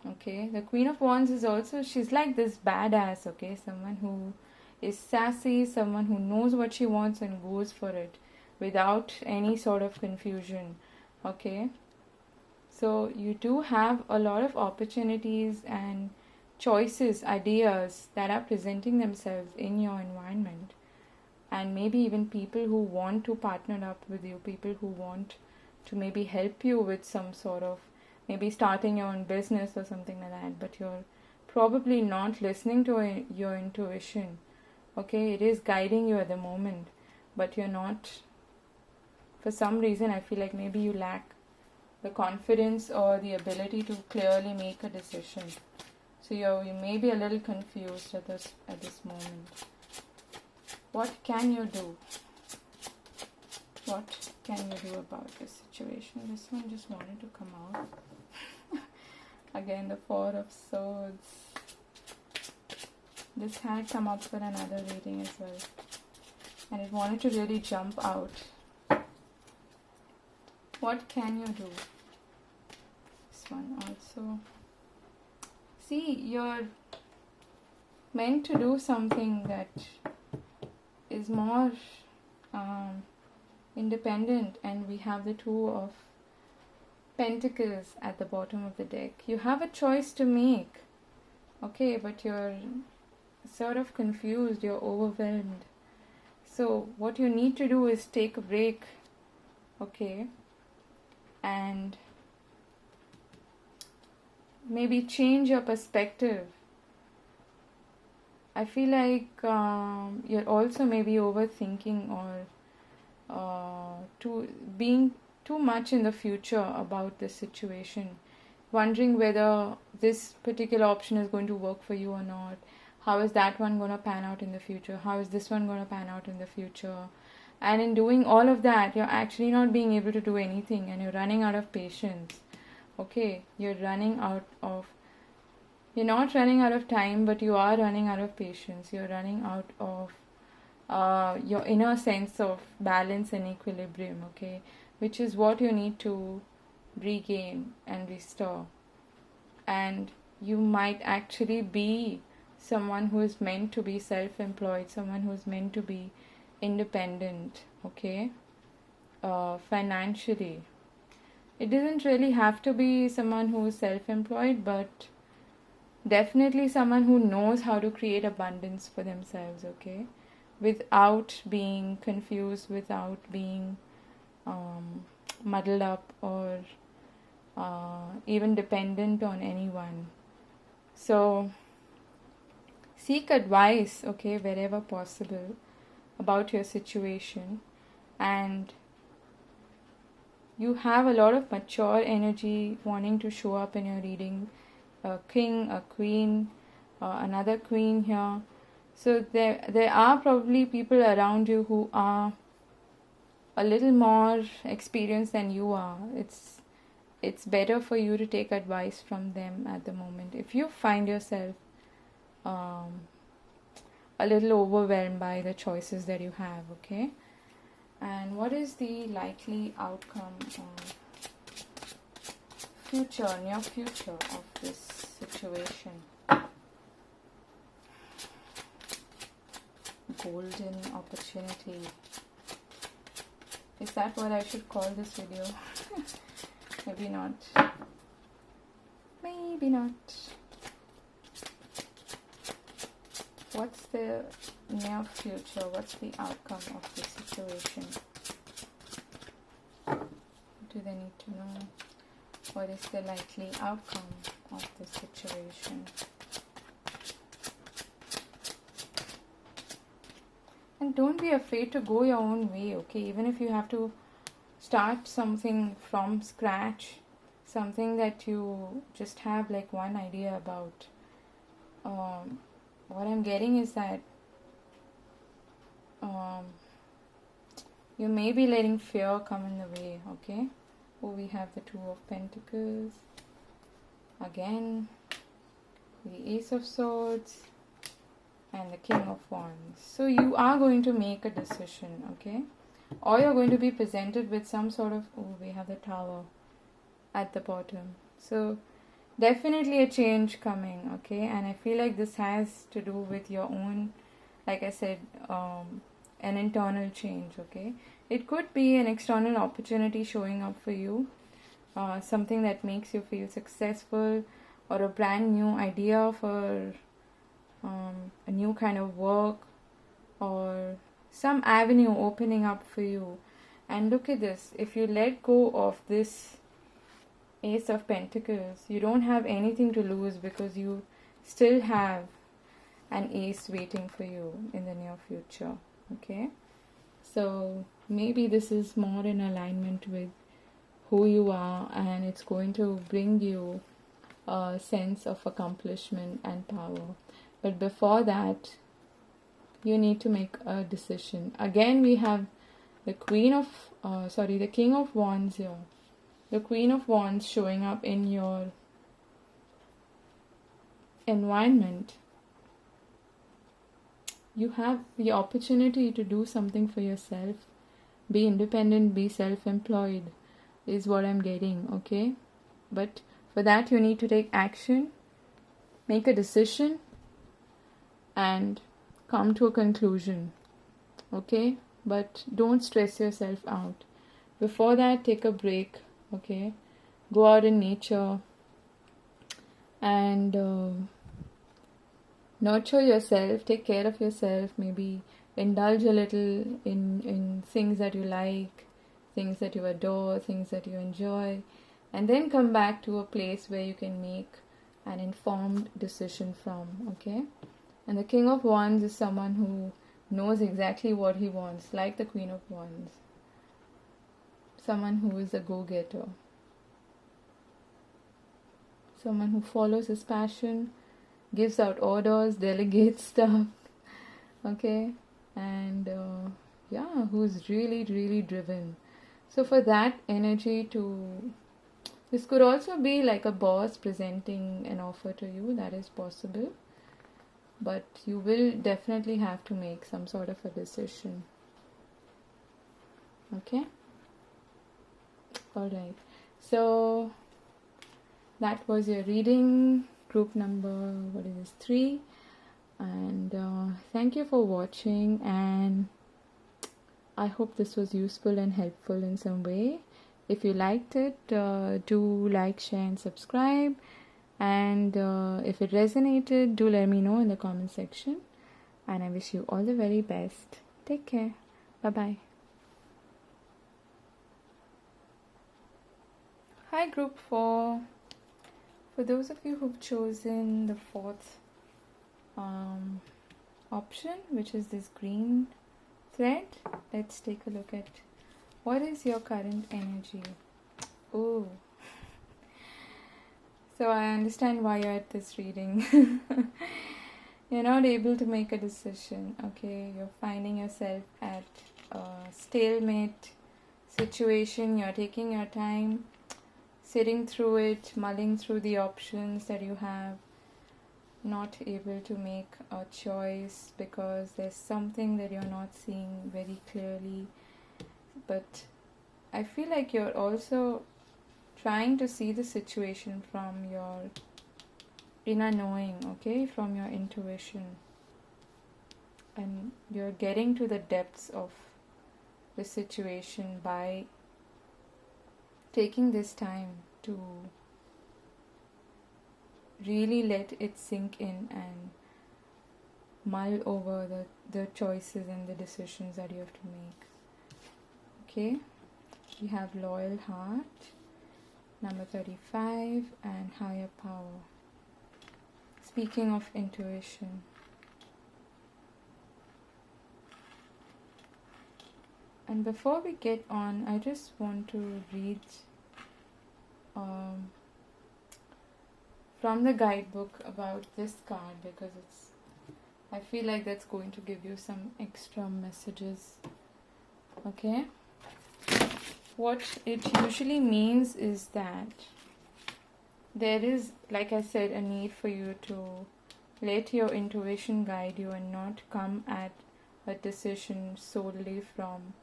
A: Okay, the Queen of Wands is also, she's like this badass, okay, someone who is sassy, someone who knows what she wants and goes for it without any sort of confusion, okay? So you do have a lot of opportunities and choices, ideas that are presenting themselves in your environment, and maybe even people who want to partner up with you, people who want to maybe help you with some sort of maybe starting your own business or something like that, but you're probably not listening to your intuition, okay? It is guiding you at the moment, but you're not, for some reason I feel like maybe you lack the confidence or the ability to clearly make a decision. So you may be a little confused at this moment. What can you do? What can you do about this situation? This one just wanted to come out. Again, the Four of Swords. This had come up for another reading as well. And it wanted to really jump out. What can you do? This one also. See, you're meant to do something that is more independent, and we have the Two of Pentacles at the bottom of the deck. You have a choice to make, okay, but you're sort of confused, you're overwhelmed. So what you need to do is take a break, okay, and maybe change your perspective. I feel like you're also maybe overthinking or being too much in the future about this situation, wondering whether this particular option is going to work for you or not. How is that one going to pan out in the future? How is this one going to pan out in the future? And in doing all of that, you're actually not being able to do anything, and you're running out of patience. Okay, you're not running out of time, but you are running out of patience. You're running out of your inner sense of balance and equilibrium, okay, which is what you need to regain and restore. And you might actually be someone who is meant to be self-employed, someone who is meant to be independent, okay, financially. It doesn't really have to be someone who is self-employed, but definitely someone who knows how to create abundance for themselves, okay, without being confused, without being muddled up or even dependent on anyone. So seek advice, okay, wherever possible about your situation. And you have a lot of mature energy wanting to show up in your reading. A king, a queen, another queen here. So there are probably people around you who are a little more experienced than you are. It's better for you to take advice from them at the moment. If you find yourself a little overwhelmed by the choices that you have, okay? And what is the likely outcome of near future of this situation? Golden opportunity. Is that what I should call this video? Maybe not. Maybe not. What's the near future? What's the outcome of this situation? What do they need to know? What is the likely outcome of this situation? And don't be afraid to go your own way, okay? Even if you have to start something from scratch, something that you just have like one idea about. What I'm getting is that you may be letting fear come in the way, okay? Oh, we have the Two of Pentacles. Again, the Ace of Swords. And the King of Wands. So you are going to make a decision, okay? Or you're going to be presented with some sort of... Oh, we have the Tower at the bottom. So definitely a change coming, okay? And I feel like this has to do with your own, like I said, an internal change, okay? It could be an external opportunity showing up for you, something that makes you feel successful, or a brand new idea for a new kind of work, or some avenue opening up for you. And look at this, if you let go of this Ace of Pentacles, you don't have anything to lose, because you still have an ace waiting for you in the near future, okay? So maybe this is more in alignment with who you are, and it's going to bring you sense of accomplishment and power. But before that, you need to make a decision. Again, we have the the King of Wands here. The Queen of Wands showing up in your environment. You have the opportunity to do something for yourself. Be independent, be self-employed is what I'm getting, okay? But for that you need to take action, make a decision, and come to a conclusion, okay? But don't stress yourself out. Before that, take a break, okay? Go out in nature and nurture yourself, take care of yourself, maybe indulge a little in things that you like, things that you adore, things that you enjoy, and then come back to a place where you can make an informed decision from, okay? And the King of Wands is someone who knows exactly what he wants, like the Queen of Wands. Someone who is a go-getter. Someone who follows his passion, gives out orders, delegates stuff, okay? And who's really, really driven. So for that energy this could also be like a boss presenting an offer to you, that is possible. But you will definitely have to make some sort of a decision. Okay? Alright. So that was your reading. Group number, 3. And thank you for watching. And I hope this was useful and helpful in some way. If you liked it, do like, share and subscribe. And if it resonated, do let me know in the comment section. And I wish you all the very best. Take care. Bye-bye. Hi, Group 4. For those of you who've chosen the 4th option, which is this green thread, let's take a look at what is your current energy. Oh. So I understand why you're at this reading. You're not able to make a decision, okay? You're finding yourself at a stalemate situation. You're taking your time, sitting through it, mulling through the options that you have, not able to make a choice because there's something that you're not seeing very clearly. But I feel like you're also trying to see the situation from your inner knowing, okay, from your intuition, and you're getting to the depths of the situation by taking this time to really let it sink in and mull over the choices and the decisions that you have to make. Okay, we have Loyal Heart, number 35, and Higher Power. Speaking of intuition, and before we get on, I just want to read from the guidebook about this card, because I feel like that's going to give you some extra messages. Okay, what it usually means is that there is, like I said, a need for you to let your intuition guide you and not come at a decision solely from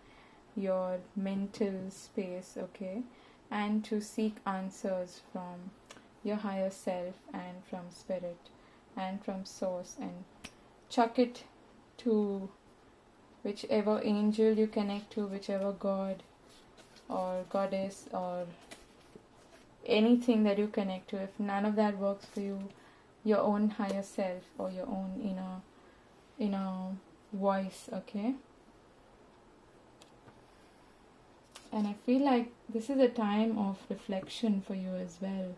A: your mental space, okay? And to seek answers from your higher self and from spirit and from source, and chuck it to whichever angel you connect to, whichever god or goddess or anything that you connect to. If none of that works for you, your own higher self or your own inner voice, okay? And I feel like this is a time of reflection for you as well.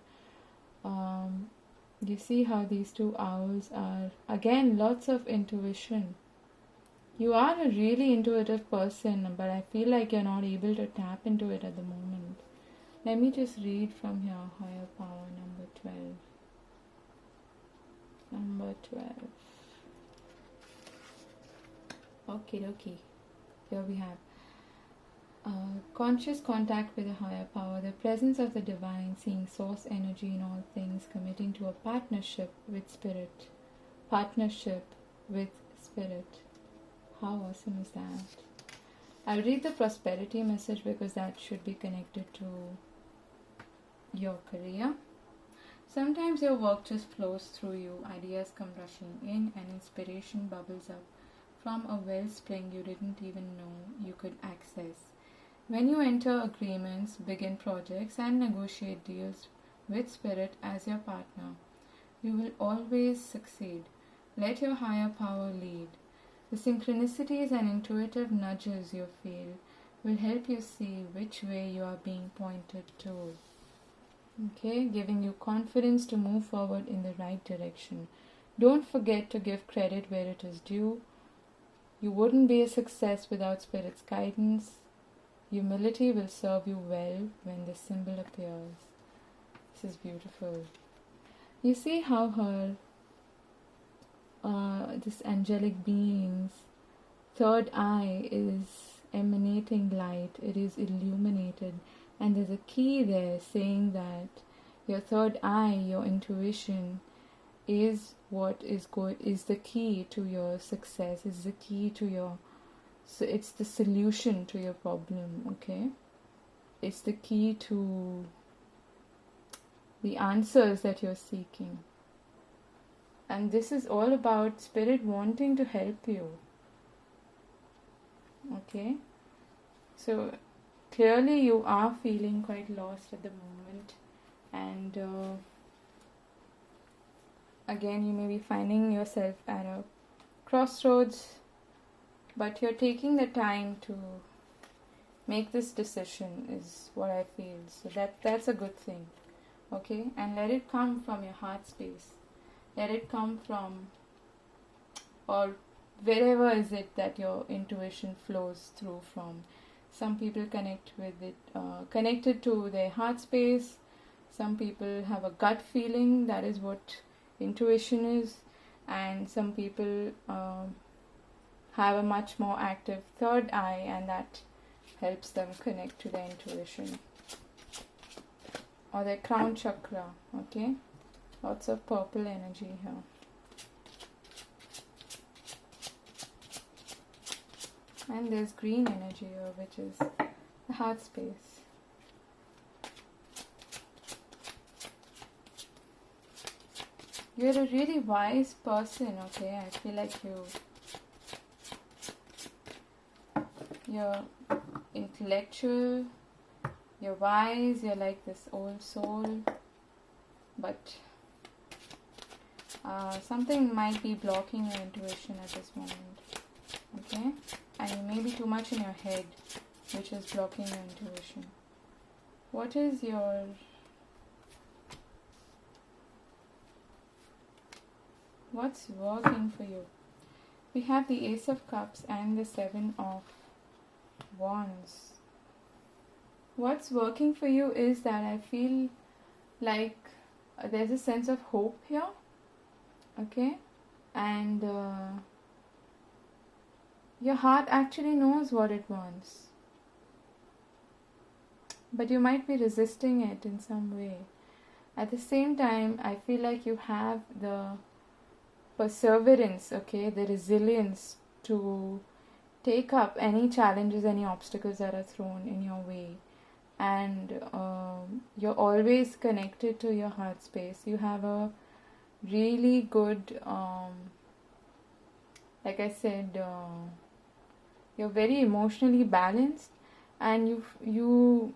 A: You see how these two owls are, again, lots of intuition. You are a really intuitive person, but I feel like you're not able to tap into it at the moment. Let me just read from here, Higher Power, number 12. Number 12. Okay. Here we have conscious contact with a higher power, the presence of the divine, seeing source energy in all things, committing to a partnership with spirit. Partnership with spirit. How awesome is that? I'll read the prosperity message because that should be connected to your career. Sometimes your work just flows through you, ideas come rushing in, and inspiration bubbles up from a wellspring you didn't even know you could access. When you enter agreements, begin projects, and negotiate deals with spirit as your partner, you will always succeed. Let your higher power lead. The synchronicities and intuitive nudges you feel will help you see which way you are being pointed to. Okay, giving you confidence to move forward in the right direction. Don't forget to give credit where it is due. You wouldn't be a success without Spirit's guidance. Humility will serve you well when this symbol appears. This is beautiful. You see how her, this angelic being's third eye is emanating light. It is illuminated. And there's a key there saying that your third eye, your intuition, is what is the key to your success. Is the key to your. So it's the solution to your problem. Okay, it's the key to the answers that you're seeking. And this is all about Spirit wanting to help you. Okay, so clearly you are feeling quite lost at the moment, and again you may be finding yourself at a crossroads, but you're taking the time to make this decision is what I feel. So that's a good thing. Okay, and let it come from your heart space. Let it come from, or wherever is it that your intuition flows through from. Some people connect with it, connected to their heart space. Some people have a gut feeling, that is what intuition is. And some people have a much more active third eye, and that helps them connect to their intuition. Or their crown chakra, okay? Lots of purple energy here. And there's green energy here, which is the heart space. You're a really wise person, okay? I feel like you're intellectual, you're wise, you're like this old soul, but something might be blocking your intuition at this moment, okay? And you may be too much in your head, which is blocking your intuition. What's working for you? We have the Ace of Cups and the Seven of Wands. What's working for you is that I feel like there's a sense of hope here, okay? And your heart actually knows what it wants, but you might be resisting it in some way. At the same time, I feel like you have the perseverance, okay, the resilience to take up any challenges, any obstacles that are thrown in your way. And you're always connected to your heart space. You have a really good, like I said, you're very emotionally balanced, and you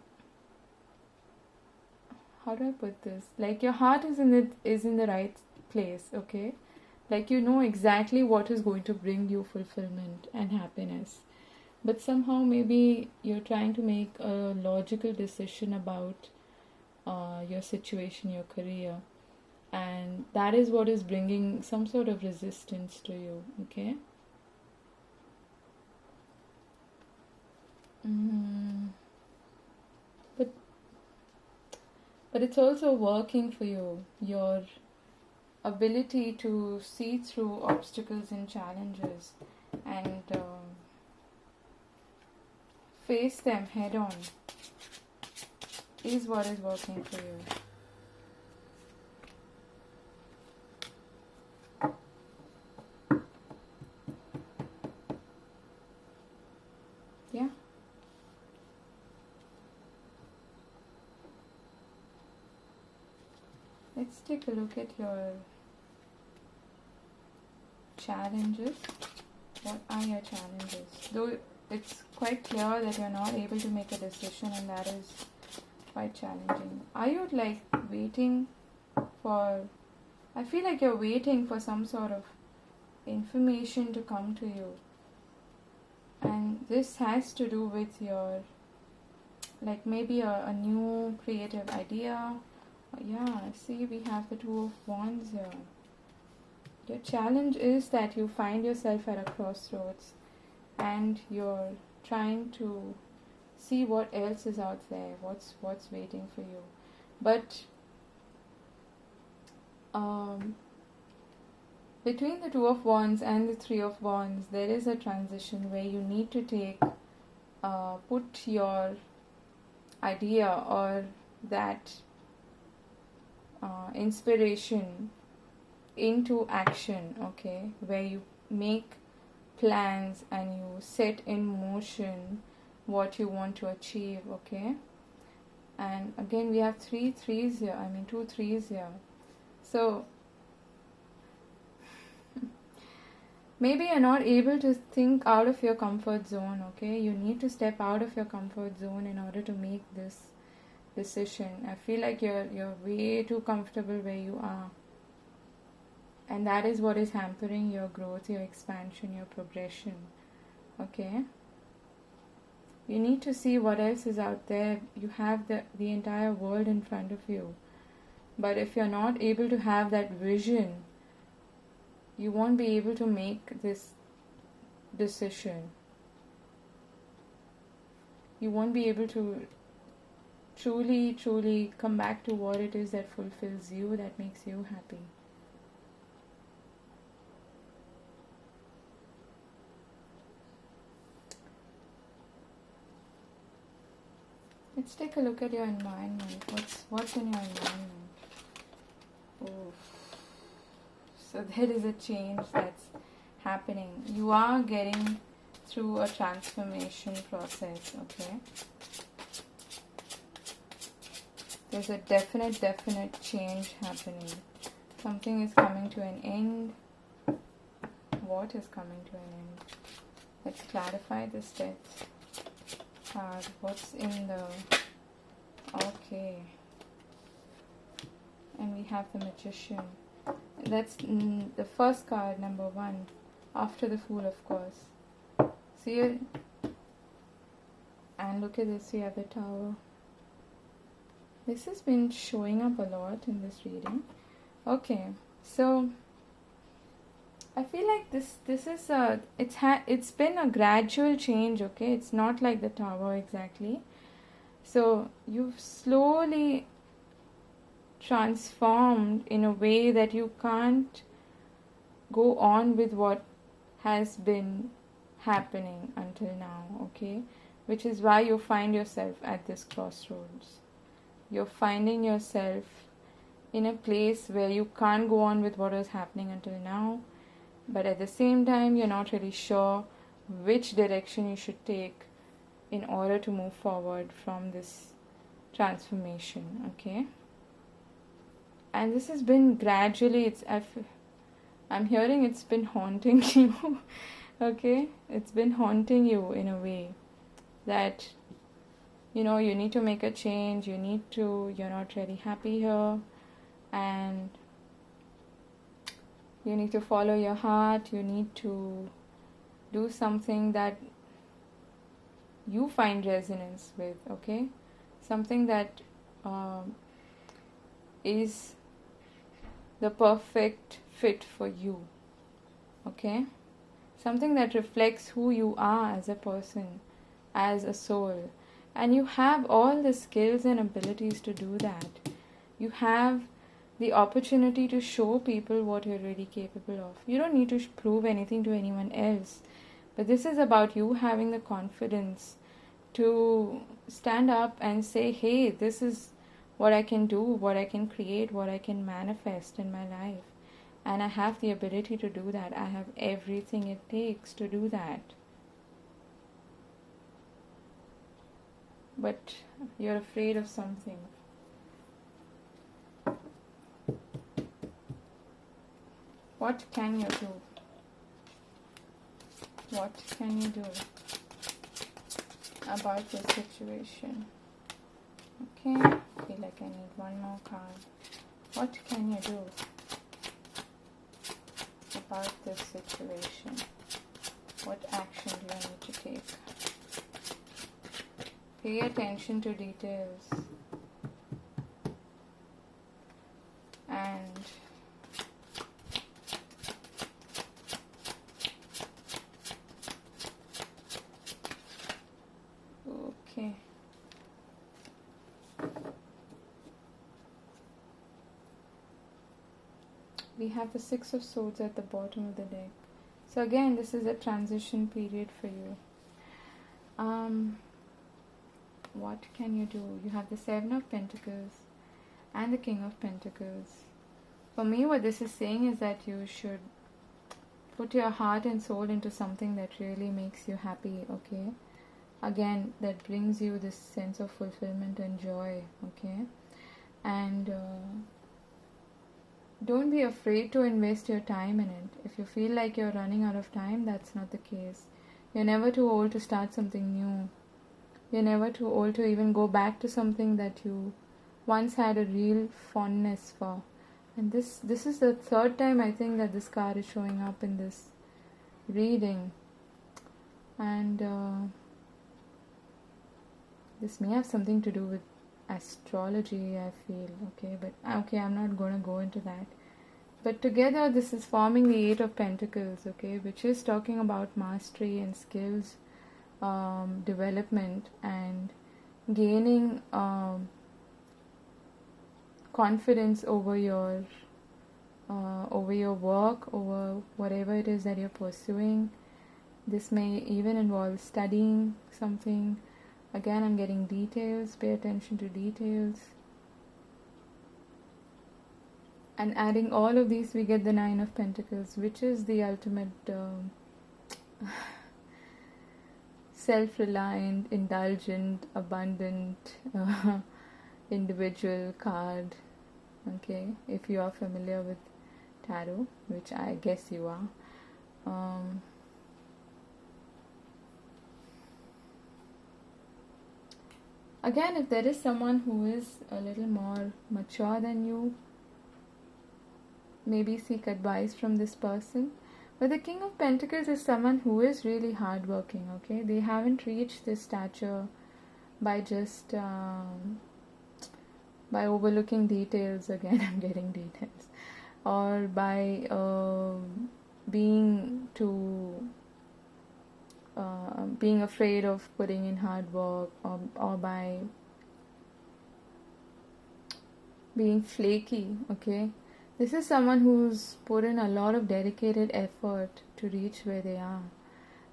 A: how do I put this? Like your heart is in the right place, okay? Like you know exactly what is going to bring you fulfillment and happiness. But somehow maybe you're trying to make a logical decision about your situation, your career. And that is what is bringing some sort of resistance to you, okay? But it's also working for you. You're ability to see through obstacles and challenges and face them head on is what is working for you. Yeah. Let's take a look at your challenges. What are your challenges? Though it's quite clear that you're not able to make a decision, and that is quite challenging. Are you like waiting for, I feel like you're waiting for some sort of information to come to you, and this has to do with your, like maybe a new creative idea. Yeah, see, we have the Two of Wands here. Your challenge is that you find yourself at a crossroads and you're trying to see what else is out there, what's waiting for you. But between the Two of Wands and the Three of Wands, there is a transition where you need to put your idea or that inspiration into action, okay, where you make plans and you set in motion what you want to achieve, okay. And again, we have two threes here. So maybe you're not able to think out of your comfort zone, okay. You need to step out of your comfort zone in order to make this decision. I feel like you're way too comfortable where you are, and that is what is hampering your growth, your expansion, your progression, okay. You need to see what else is out there. You have the entire world in front of you, but if you're not able to have that vision, you won't be able to make this decision. You won't be able to truly come back to what it is that fulfills you, that makes you happy. Let's take a look at your environment. What's in your environment? Oh. So there is a change that's happening. You are getting through a transformation process, okay? There's a definite change happening. Something is coming to an end. What is coming to an end? Let's clarify this death card. What's in the... Okay. And we have the Magician. That's the first card, number 1. After the Fool, of course. See it? And look at this, we have the Tower. This has been showing up a lot in this reading. Okay, so I feel like this is it's been a gradual change, okay? It's not like the Tower exactly. So you've slowly transformed in a way that you can't go on with what has been happening until now, okay? Which is why you find yourself at this crossroads. You're finding yourself in a place where you can't go on with what was happening until now, but at the same time you're not really sure which direction you should take in order to move forward from this transformation, okay? And this has been gradually, I'm hearing it's been haunting you, okay? It's been haunting you in a way that, you know, you need to make a change, you're not really happy here, and you need to follow your heart, you need to do something that you find resonance with, okay? Something that is the perfect fit for you, okay? Something that reflects who you are as a person, as a soul. And you have all the skills and abilities to do that. You have the opportunity to show people what you're really capable of. You don't need to prove anything to anyone else, but this is about you having the confidence to stand up and say, hey, this is what I can do, what I can create, what I can manifest in my life. And I have the ability to do that. I have everything it takes to do that. But you're afraid of something. What can you do? What can you do about this situation? Okay, I feel like I need one more card. What can you do about this situation? What action do you need to take? Pay attention to details. And okay. We have the Six of Swords at the bottom of the deck. So again, this is a transition period for you. What can you do? You have the Seven of Pentacles and the King of Pentacles. For me, what this is saying is that you should put your heart and soul into something that really makes you happy, okay? Again, that brings you this sense of fulfillment and joy, okay? And don't be afraid to invest your time in it. If you feel like you're running out of time, that's not the case. You're never too old to start something new. You're never too old to even go back to something that you once had a real fondness for. And this is the third time I think that this card is showing up in this reading. And this may have something to do with astrology, I feel, okay? But okay, I'm not going to go into that. But together this is forming the Eight of Pentacles, okay? Which is talking about mastery and skills, development, and gaining confidence over your work, over whatever it is that you're pursuing. This may even involve studying something. Again, I'm getting details. Pay attention to details. And adding all of these, we get the Nine of Pentacles, which is the ultimate self-reliant, indulgent, abundant individual card. Okay, if you are familiar with tarot, which I guess you are. Again, if there is someone who is a little more mature than you, maybe seek advice from this person. But the King of Pentacles is someone who is really hardworking, okay? They haven't reached this stature by just by overlooking details. Again, I'm getting details. Or by being afraid of putting in hard work, or by being flaky, okay? This is someone who's put in a lot of dedicated effort to reach where they are.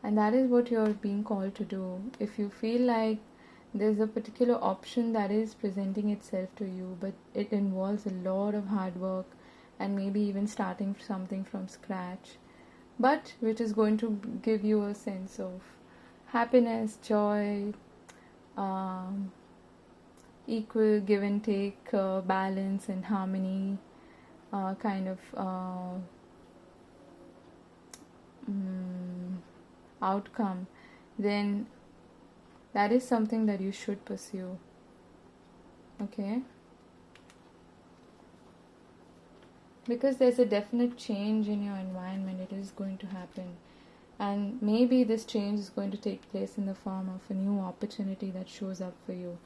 A: And that is what you're being called to do. If you feel like there's a particular option that is presenting itself to you, but it involves a lot of hard work and maybe even starting something from scratch, but which is going to give you a sense of happiness, joy, equal give and take, balance and harmony, kind of outcome, then that is something that you should pursue, okay? Because there's a definite change in your environment. It is going to happen, and maybe this change is going to take place in the form of a new opportunity that shows up for you.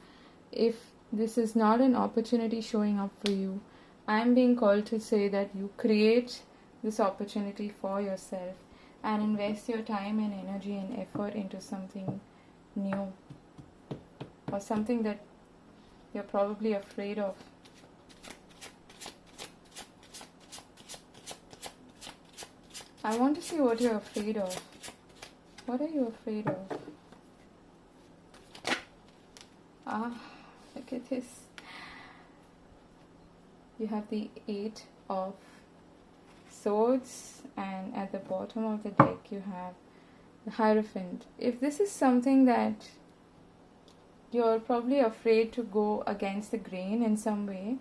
A: If this is not an opportunity showing up for you, I'm being called to say that you create this opportunity for yourself and invest your time and energy and effort into something new, or something that you're probably afraid of. I want to see what you're afraid of. What are you afraid of? Look at this. You have the 8 of Swords, and at the bottom of the deck you have the Hierophant. If this is something that you're probably afraid to go against the grain in some way,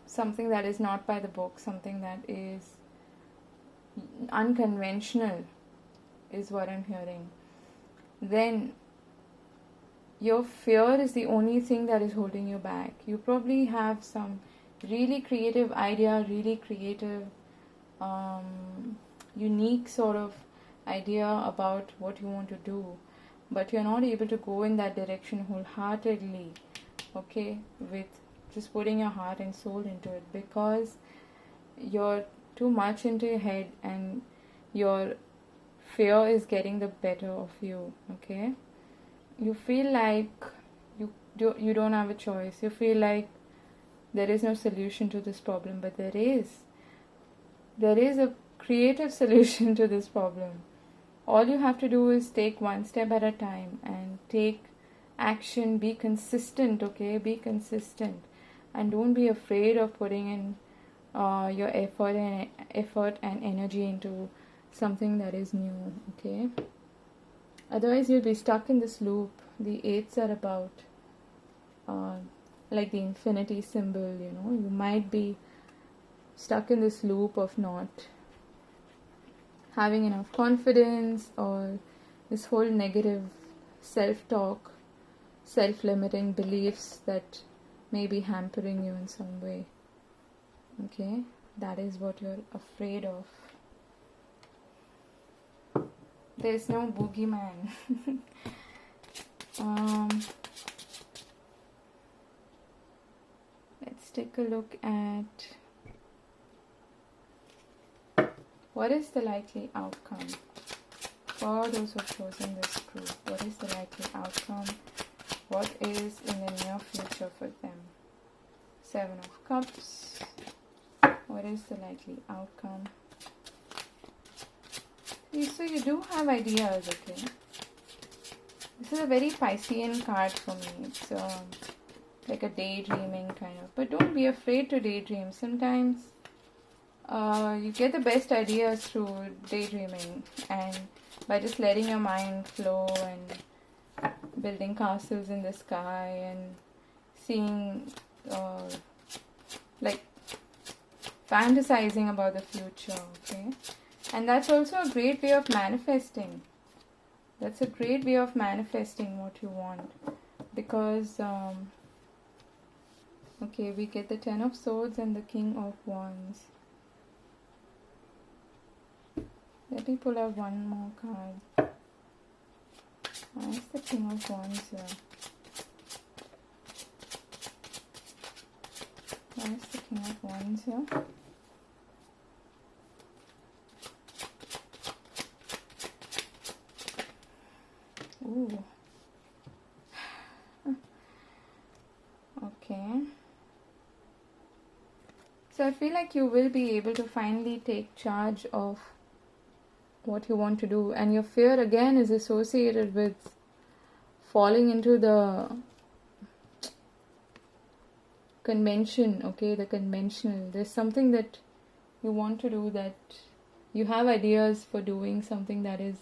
A: something that is not by the book, something that is unconventional is what I'm hearing, then your fear is the only thing that is holding you back. You probably have some really creative idea, really creative, unique sort of idea about what you want to do, but you're not able to go in that direction wholeheartedly, okay, with just putting your heart and soul into it, because you're too much into your head and your fear is getting the better of you, okay? You feel like you don't have a choice. You feel like there is no solution to this problem, but there is. There is a creative solution to this problem. All you have to do is take one step at a time and take action. Be consistent, okay? Be consistent, and don't be afraid of putting in your effort and energy into something that is new, okay? Otherwise you'll be stuck in this loop. The 8s are about like the infinity symbol, you know. You might be stuck in this loop of not having enough confidence, or this whole negative self-talk, self-limiting beliefs that may be hampering you in some way, okay? That is what you're afraid of. There's no boogeyman. Let's take a look at what is the likely outcome for those who have chosen this group. What is the likely outcome? What is in the near future for them? 7 of Cups. What is the likely outcome? So you do have ideas, okay? This is a very Piscean card for me. It's like a daydreaming kind of. But don't be afraid to daydream. Sometimes you get the best ideas through daydreaming, and by just letting your mind flow and building castles in the sky and seeing, like fantasizing about the future, okay? And that's also a great way of manifesting. That's a great way of manifesting what you want. Because, okay, we get the 10 of Swords and the King of Wands. Let me pull out one more card. Why is the King of Wands here? Why is the King of Wands here? Ooh. Okay. So I feel like you will be able to finally take charge of what you want to do, and your fear again is associated with falling into the convention, okay, the conventional. There's something that you want to do, that you have ideas for doing something that is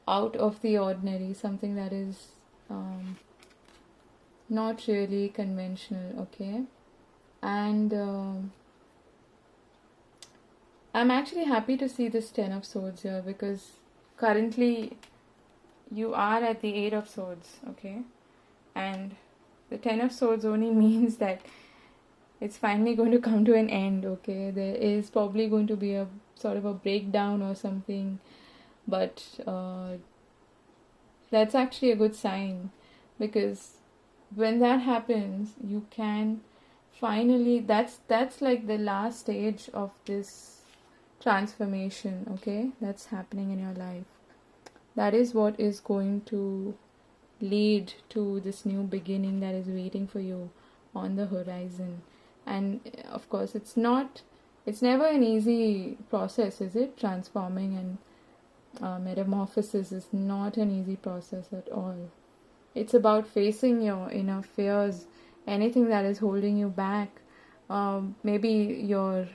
A: out of the ordinary, something that is not really conventional, okay? And I'm actually happy to see this 10 of Swords here, because currently you are at the 8 of Swords, okay? And the 10 of Swords only means that it's finally going to come to an end, okay? There is probably going to be a sort of a breakdown or something, but that's actually a good sign, because when that happens, you can finally, that's like the last stage of this transformation, okay, that's happening in your life. That is what is going to lead to this new beginning that is waiting for you on the horizon. And of course, it's not It's never an easy process, is it? Transforming and metamorphosis is not an easy process at all. It's about facing your inner fears, anything that is holding you back. Maybe your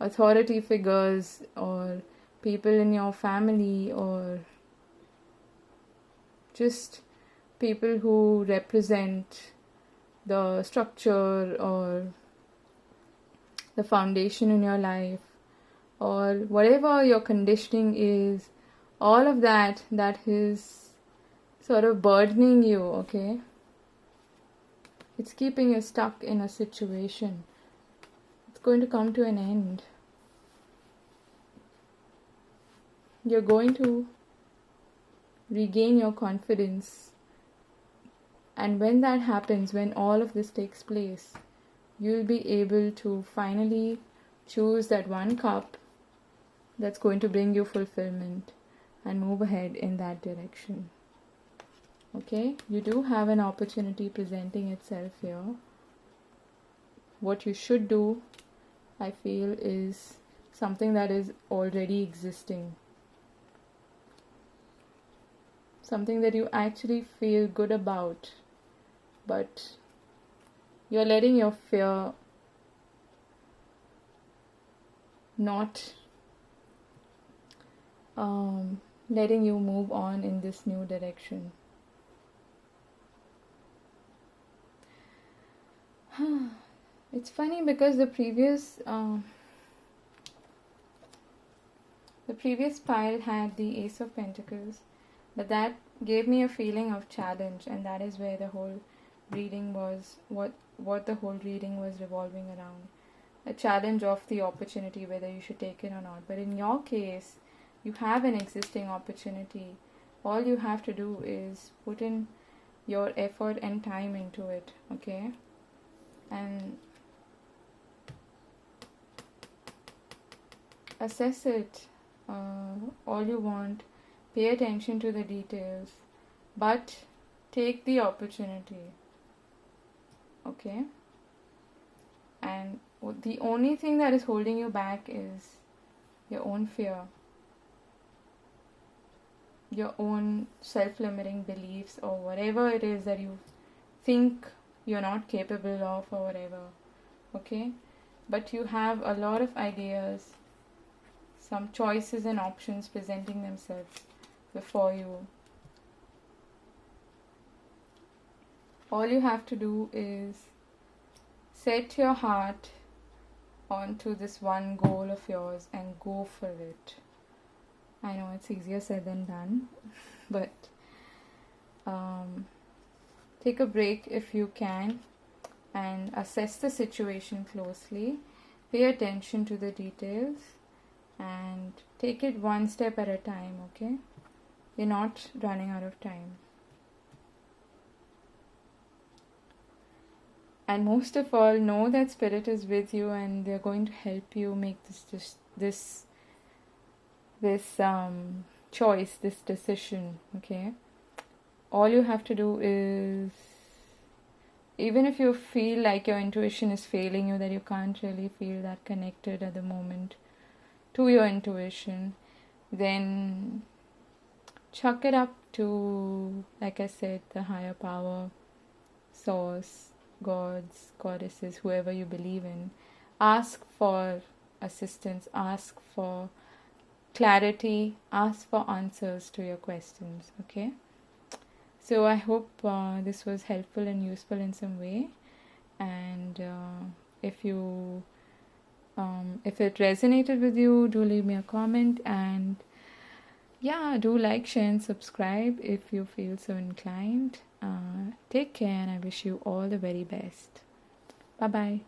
A: authority figures or people in your family or just people who represent the structure or the foundation in your life, or whatever your conditioning is, all of that is sort of burdening you, okay? It's keeping you stuck in a situation. It's going to come to an end. You're going to regain your confidence. And when that happens, when all of this takes place, you'll be able to finally choose that one cup that's going to bring you fulfillment and move ahead in that direction. Okay? You do have an opportunity presenting itself here. What you should do, I feel, is something that is already existing. Something that you actually feel good about, but you're letting your fear not letting you move on in this new direction. It's funny because the previous pile had the Ace of Pentacles, but that gave me a feeling of challenge, and that is where the whole reading was, what the whole reading was revolving around. A challenge of the opportunity, whether you should take it or not. But in your case, you have an existing opportunity. All you have to do is put in your effort and time into it, okay? And assess it all you want. Pay attention to the details, but take the opportunity, okay? And the only thing that is holding you back is your own fear, your own self-limiting beliefs, or whatever it is that you think you're not capable of, or whatever, okay? But you have a lot of ideas, some choices and options presenting themselves before you. All you have to do is set your heart onto this one goal of yours and go for it. I know it's easier said than done, but take a break if you can and assess the situation closely. Pay attention to the details and take it one step at a time, okay? You're not running out of time. And most of all, know that Spirit is with you and they're going to help you make this choice, this decision, okay? All you have to do is, even if you feel like your intuition is failing you, that you can't really feel that connected at the moment to your intuition, then chuck it up to, like I said, the higher power, source, gods, goddesses, whoever you believe in. Ask for assistance, ask for clarity, ask for answers to your questions, okay? So I hope this was helpful and useful in some way, and if it resonated with you, do leave me a comment, and yeah, do like, share and subscribe if you feel so inclined. Take care, and I wish you all the very best. Bye bye.